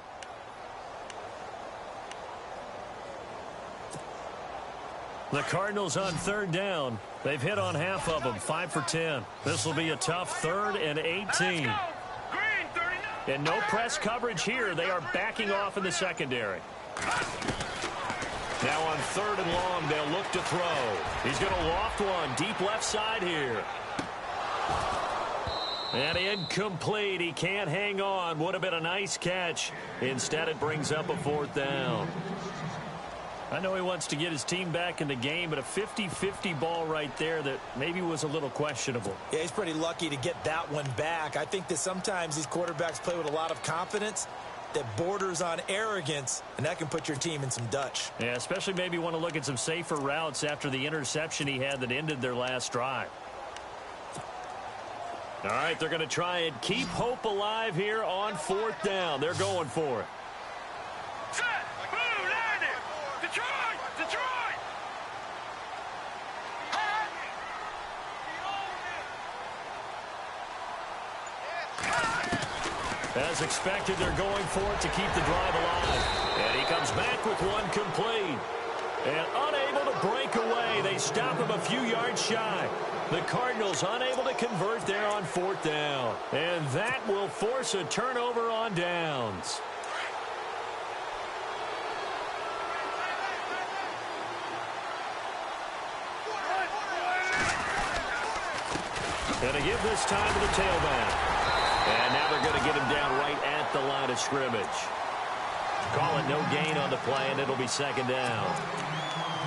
The Cardinals on 3rd down. They've hit on half of them, 5 for 10. This will be a tough 3rd and 18. And no press coverage here. They are backing off in the secondary. Now on 3rd and long, they'll look to throw. He's going to loft one deep left side here. And incomplete. He can't hang on. Would have been a nice catch. Instead, it brings up a 4th down. I know he wants to get his team back in the game, but a 50-50 ball right there that maybe was a little questionable. Yeah, he's pretty lucky to get that one back. I think that sometimes these quarterbacks play with a lot of confidence that borders on arrogance, and that can put your team in some Dutch. Yeah, especially maybe want to look at some safer routes after the interception he had that ended their last drive. All right, they're going to try and keep hope alive here on 4th down. They're going for it. Set. Blue 90. Detroit. Detroit. As expected, they're going for it to keep the drive alive. And he comes back with one complete. And unable to break away. They stop him a few yards shy. The Cardinals unable to convert there on 4th down. And that will force a turnover on downs. And to give this time to the tailback. And now they're going to get him down right at the line of scrimmage. Call it no gain on the play, and it'll be second down.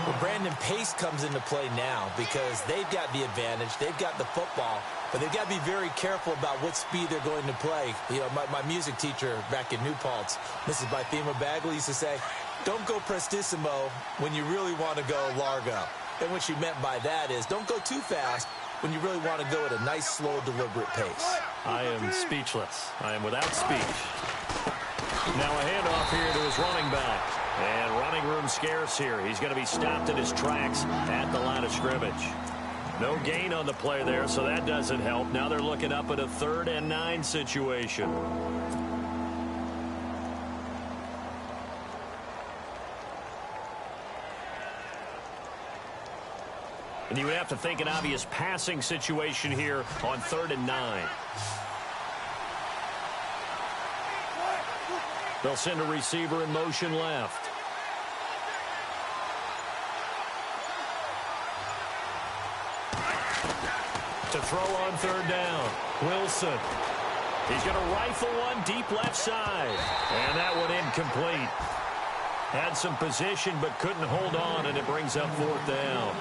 Well, Brandon, pace comes into play now because they've got the advantage. They've got the football, but they've got to be very careful about what speed they're going to play. You know, my music teacher back in New Paltz, Mrs. Bythema Bagley, used to say, don't go prestissimo when you really want to go largo. And what she meant by that is don't go too fast when you really want to go at a nice, slow, deliberate pace. I am speechless. I am without speech. Now a handoff here to his running back. And running room scarce here. He's going to be stopped in his tracks at the line of scrimmage. No gain on the play there, so that doesn't help. Now they're looking up at a 3rd and 9 situation. And you would have to think an obvious passing situation here on 3rd and 9. They'll send a receiver in motion left. To throw on 3rd down, Wilson. He's going to rifle one deep left side. And that one incomplete. Had some position but couldn't hold on, and it brings up 4th down.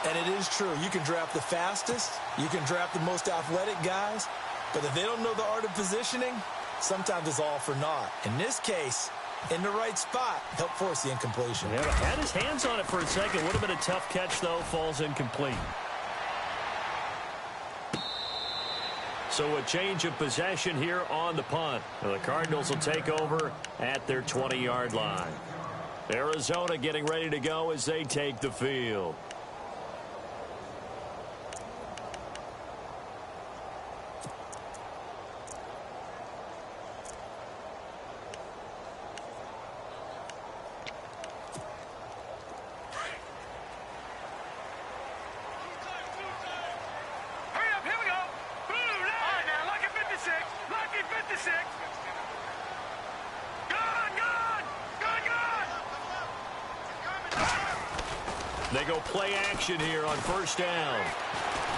And it is true. You can draft the fastest. You can draft the most athletic guys. But if they don't know the art of positioning, sometimes it's all for naught. In this case, in the right spot, help force the incompletion. Yeah, had his hands on it for a second. Would have been a tough catch, though. Falls incomplete. So a change of possession here on the punt. The Cardinals will take over at their 20-yard line. Arizona getting ready to go as they take the field. They go play action here on 1st down.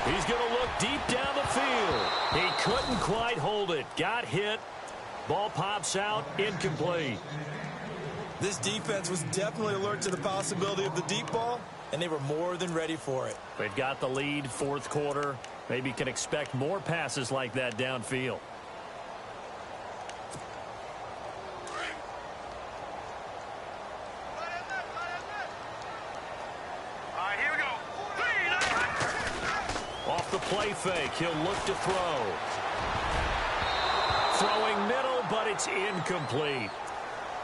He's going to look deep down the field. He couldn't quite hold it. Got hit. Ball pops out. Incomplete. This defense was definitely alert to the possibility of the deep ball, and they were more than ready for it. They've got the lead, 4th quarter. Maybe can expect more passes like that downfield. Play fake. He'll look to throw. Throwing middle, but it's incomplete.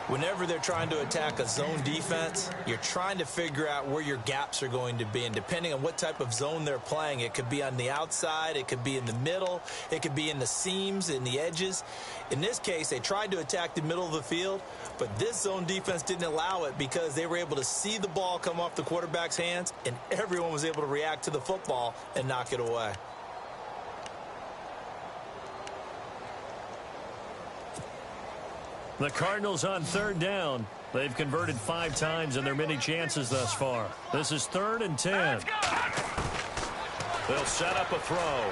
Whenever they're trying to attack a zone defense, you're trying to figure out where your gaps are going to be. And depending on what type of zone they're playing, it could be on the outside, it could be in the middle, it could be in the seams, in the edges. In this case, they tried to attack the middle of the field, but this zone defense didn't allow it because they were able to see the ball come off the quarterback's hands, and everyone was able to react to the football and knock it away. The Cardinals on 3rd down. They've converted 5 times in their many chances thus far. This is 3rd and 10. They'll set up a throw.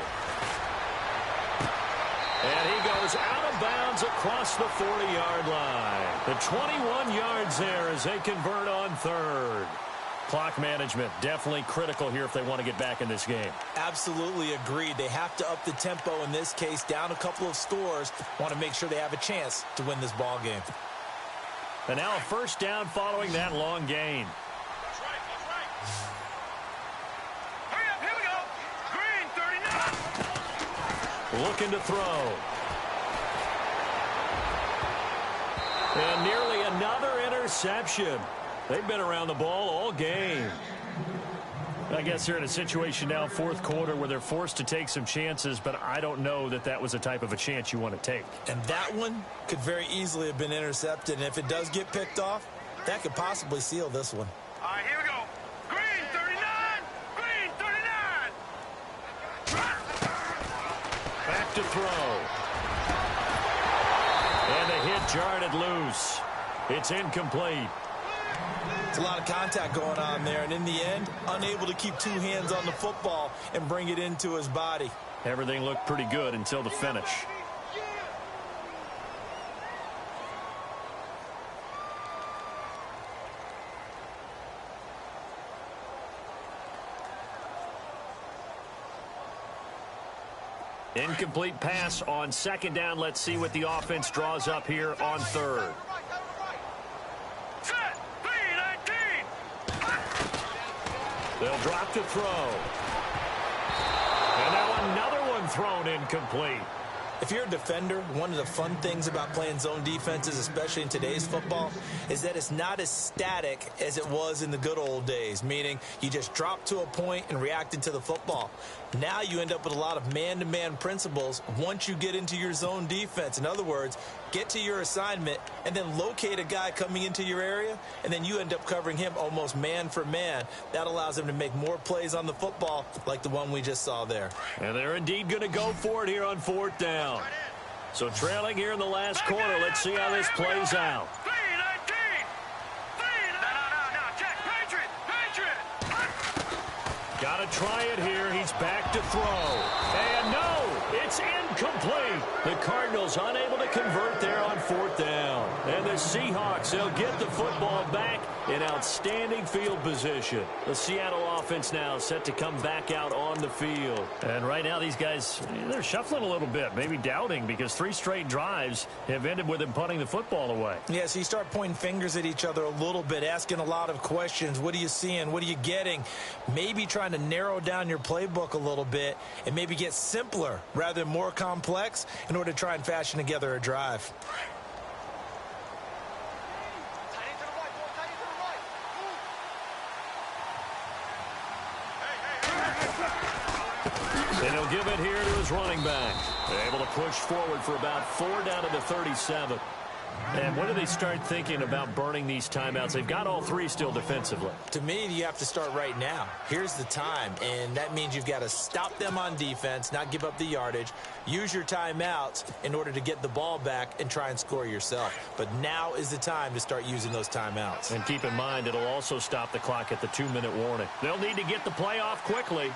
And he goes out of bounds across the 40-yard line. The 21 yards there as they convert on 3rd. Clock management definitely critical here if they want to get back in this game. Absolutely agreed. They have to up the tempo in this case, down a couple of scores. Want to make sure they have a chance to win this ball game. And now a 1st down following that long gain. That's right. Hurry up, here we go. Green, 39. Looking to throw. And nearly another interception. They've been around the ball all game. I guess they're in a situation now, 4th quarter, where they're forced to take some chances, but I don't know that that was the type of a chance you want to take. And that one could very easily have been intercepted, and if it does get picked off, that could possibly seal this one. All right, here we go. Green, 39. Green, 39. Back to throw. And the hit jarred it loose. It's incomplete. It's a lot of contact going on there, and in the end, unable to keep 2 hands on the football and bring it into his body. Everything looked pretty good until the finish. Incomplete pass on second down. Let's see what the offense draws up here on third. Set. B-19. They'll drop to throw. And now another one thrown incomplete. If you're a defender, one of the fun things about playing zone defenses, especially in today's football, is that it's not as static as it was in the good old days, meaning you just drop to a point and reacted to the football. Now you end up with a lot of man-to-man principles once you get into your zone defense. In other words, get to your assignment and then locate a guy coming into your area, and then you end up covering him almost man for man. That allows him to make more plays on the football like the one we just saw there. And they're indeed going to go for it here on fourth down. So trailing here in the last quarter. Let's see how this plays out. B-19. No. Check. Patriot. Got to try it here. He's back to throw. And no, it's incomplete. The Cardinals unable to convert there on fourth down. And the Seahawks, they'll get the football back in outstanding field position. The Seattle offense now set to come back out on the field. And right now these guys, they're shuffling a little bit, maybe doubting, because 3 straight drives have ended with them punting the football away. Yeah, so you start pointing fingers at each other a little bit, asking a lot of questions. What are you seeing? What are you getting? Maybe trying to narrow down your playbook a little bit and maybe get simpler rather than more complex in order to try and fashion together a drive. And he'll give it here to his running back. They're able to push forward for about 4 down to the 37. And when do they start thinking about burning these timeouts? They've got all 3 still defensively. To me, you have to start right now. Here's the time, and that means you've got to stop them on defense, not give up the yardage, use your timeouts in order to get the ball back and try and score yourself. But now is the time to start using those timeouts. And keep in mind, it'll also stop the clock at the 2-minute warning. They'll need to get the play off quickly.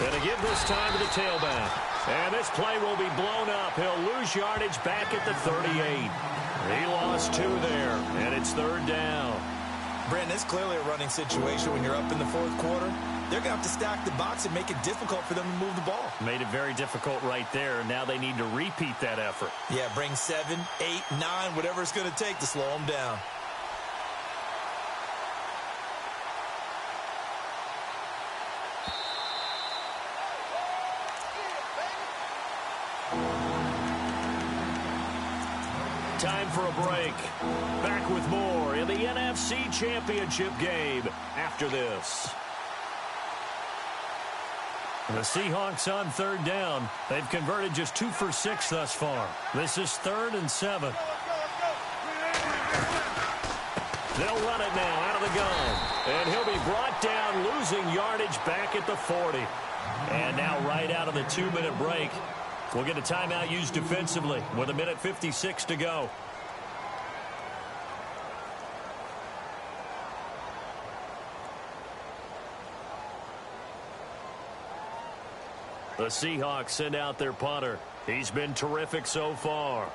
And to give this time to the tailback. And this play will be blown up. He'll lose yardage back at the 38. He lost 2 there, and it's third down. Brandon, it's clearly a running situation when you're up in the fourth quarter. They're going to have to stack the box and make it difficult for them to move the ball. Made it very difficult right there. Now they need to repeat that effort. Yeah, bring 7, 8, 9, whatever it's going to take to slow them down. Time for a break. Back with more in the NFC Championship game after this. The Seahawks on third down. They've converted just 2 for 6 thus far. This is 3rd and 7. They'll run it now out of the gun. And he'll be brought down, losing yardage back at the 40. And now right out of the 2-minute break, we'll get a timeout used defensively with 1:56 to go. The Seahawks send out their punter. He's been terrific so far.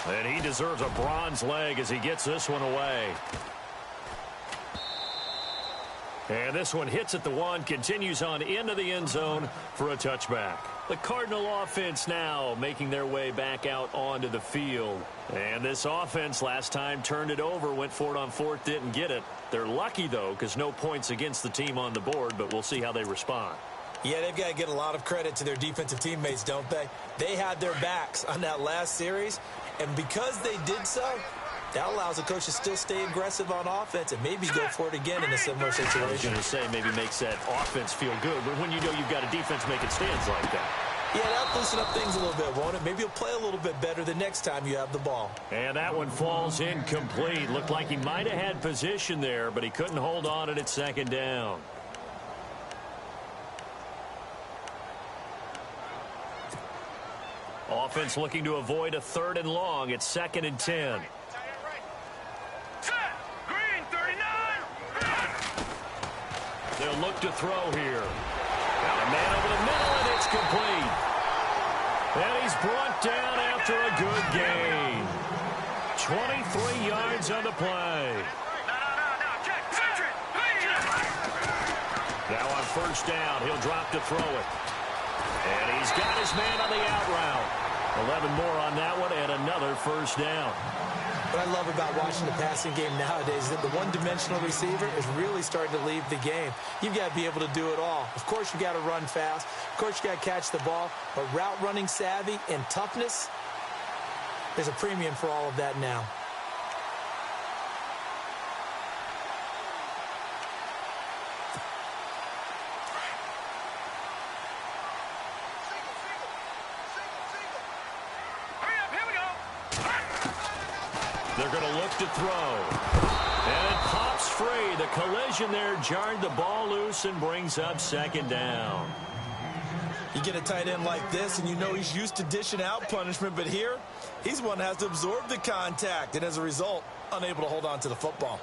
And he deserves a bronze leg as he gets this one away. And this one hits at the 1, continues on into the end zone for a touchback. The Cardinal offense now making their way back out onto the field. And this offense last time turned it over, went for it on 4th, didn't get it. They're lucky, though, because no points against the team on the board, but we'll see how they respond. Yeah, they've got to get a lot of credit to their defensive teammates, don't they? They had their backs on that last series, and because they did so, that allows the coach to still stay aggressive on offense and maybe go for it again in a similar situation. I was going to say maybe makes that offense feel good, but when you know you've got a defense making stands like that. Yeah, that'll loosen up things a little bit, won't it? Maybe you'll play a little bit better the next time you have the ball. And that one falls incomplete. Looked like he might have had position there, but he couldn't hold on it at 2nd down. Offense looking to avoid a 3rd and long. It's 2nd and 10. Set. Green 39. They'll look to throw here. Got a man over the middle, and it's complete. And he's brought down after a good gain. 23 yards on the play. Now on first down, he'll drop to throw it. And he's got his man on the out route. 11 more on that one and another first down. What I love about watching the passing game nowadays is that the one-dimensional receiver is really starting to leave the game. You've got to be able to do it all. Of course, you've got to run fast. Of course, you've got to catch the ball. But route running savvy and toughness, there's a premium for all of that now. They're going to look to throw. And it pops free. The collision there jarred the ball loose and brings up second down. You get a tight end like this, and you know he's used to dishing out punishment, but here, he's one that has to absorb the contact, and as a result, unable to hold on to the football.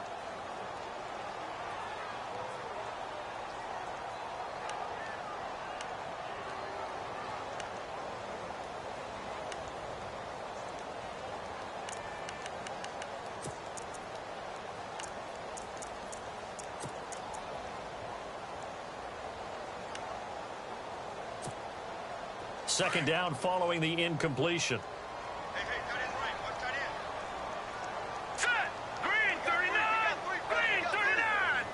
Second down following the incompletion. Hey, tight end right. Watch tight end. Set. Green 39. Green 39.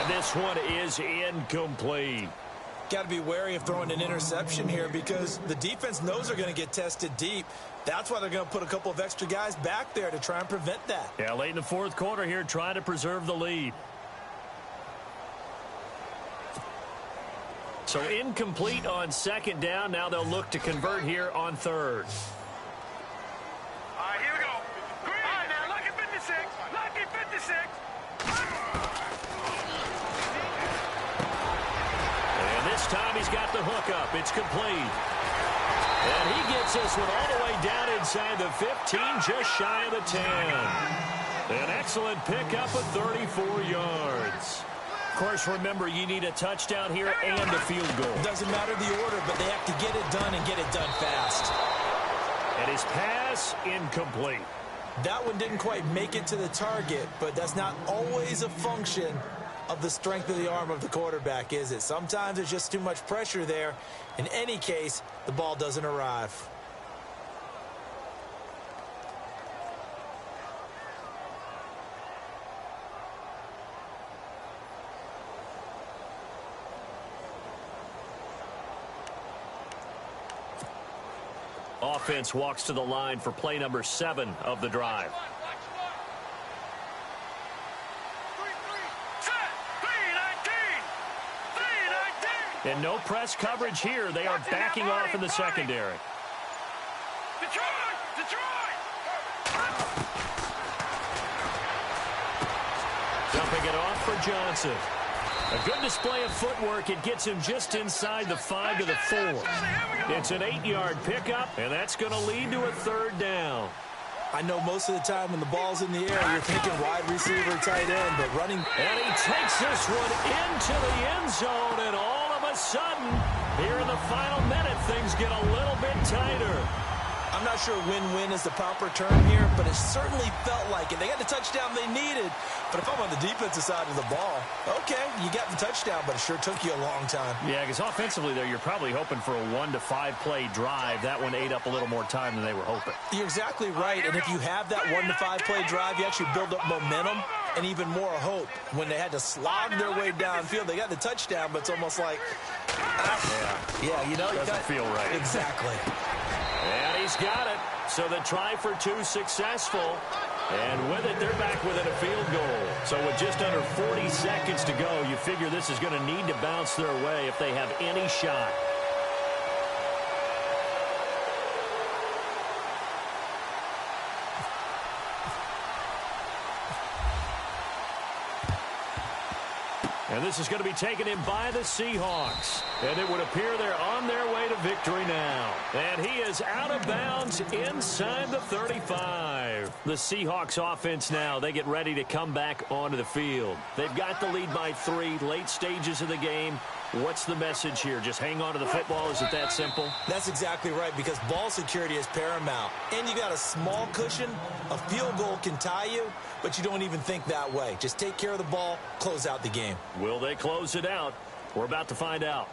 And this one is incomplete. Got to be wary of throwing an interception here because the defense knows they're going to get tested deep. That's why they're going to put a couple of extra guys back there to try and prevent that. Yeah, late in the fourth quarter here, trying to preserve the lead. So incomplete on second down. Now they'll look to convert here on third. All right, here we go. Green. All right, now, lucky 56. Lucky 56. And this time he's got the hook up. It's complete. And he gets this one all the way down inside the 15, just shy of the 10. An excellent pickup of 34 yards. Of course, remember, you need a touchdown here and a field goal. Doesn't matter the order, but they have to get it done and get it done fast. And his pass incomplete. That one didn't quite make it to the target, but that's not always a function of the strength of the arm of the quarterback, is it? Sometimes there's just too much pressure there. In any case, the ball doesn't arrive. Offense walks to the line for play number 7 of the drive. And no press coverage here. They are backing off in the secondary. Dumping it off for Johnson. A good display of footwork. It gets him just inside the 5 to the 4. It's an 8-yard pickup, and that's going to lead to a third down. I know most of the time when the ball's in the air, you're thinking wide receiver, tight end, but running. And he takes this one into the end zone, and all of a sudden, here in the final minute, things get a little bit tighter. I'm not sure win-win is the proper term here, but it certainly felt like it. They got the touchdown they needed, but if I'm on the defensive side of the ball, okay, you got the touchdown, but it sure took you a long time. Yeah, because offensively there, you're probably hoping for a 1 to 5 play drive. That one ate up a little more time than they were hoping. You're exactly right, and if you have that 1 to 5 play drive, you actually build up momentum and even more hope. When they had to slog their way downfield, they got the touchdown, but it's almost like, yeah, you know, doesn't feel right. Exactly. And he's got it. So the try for 2 successful. And with it, they're back within a field goal. So with just under 40 seconds to go, you figure this is going to need to bounce their way if they have any shot. And this is going to be taken in by the Seahawks. And it would appear they're on their way to victory now. And he is out of bounds inside the 35. drive. The Seahawks offense now, they get ready to come back onto the field. They've got the lead by 3, late stages of the game. What's the message here? Just hang on to the football? Is it that simple? That's exactly right, because ball security is paramount. And you got a small cushion. A field goal can tie you, but you don't even think that way. Just take care of the ball, close out the game. Will they close it out? We're about to find out.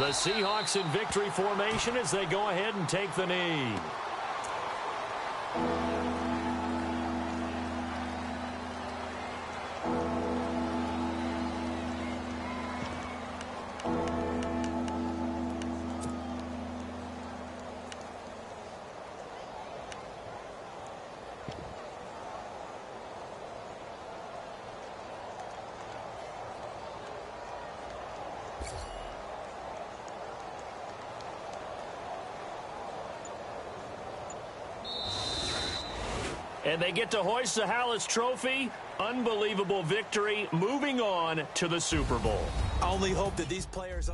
The Seahawks in victory formation as they go ahead and take the knee. And they get to hoist the Hallis Trophy. Unbelievable victory. Moving on to the Super Bowl. I only hope that these players...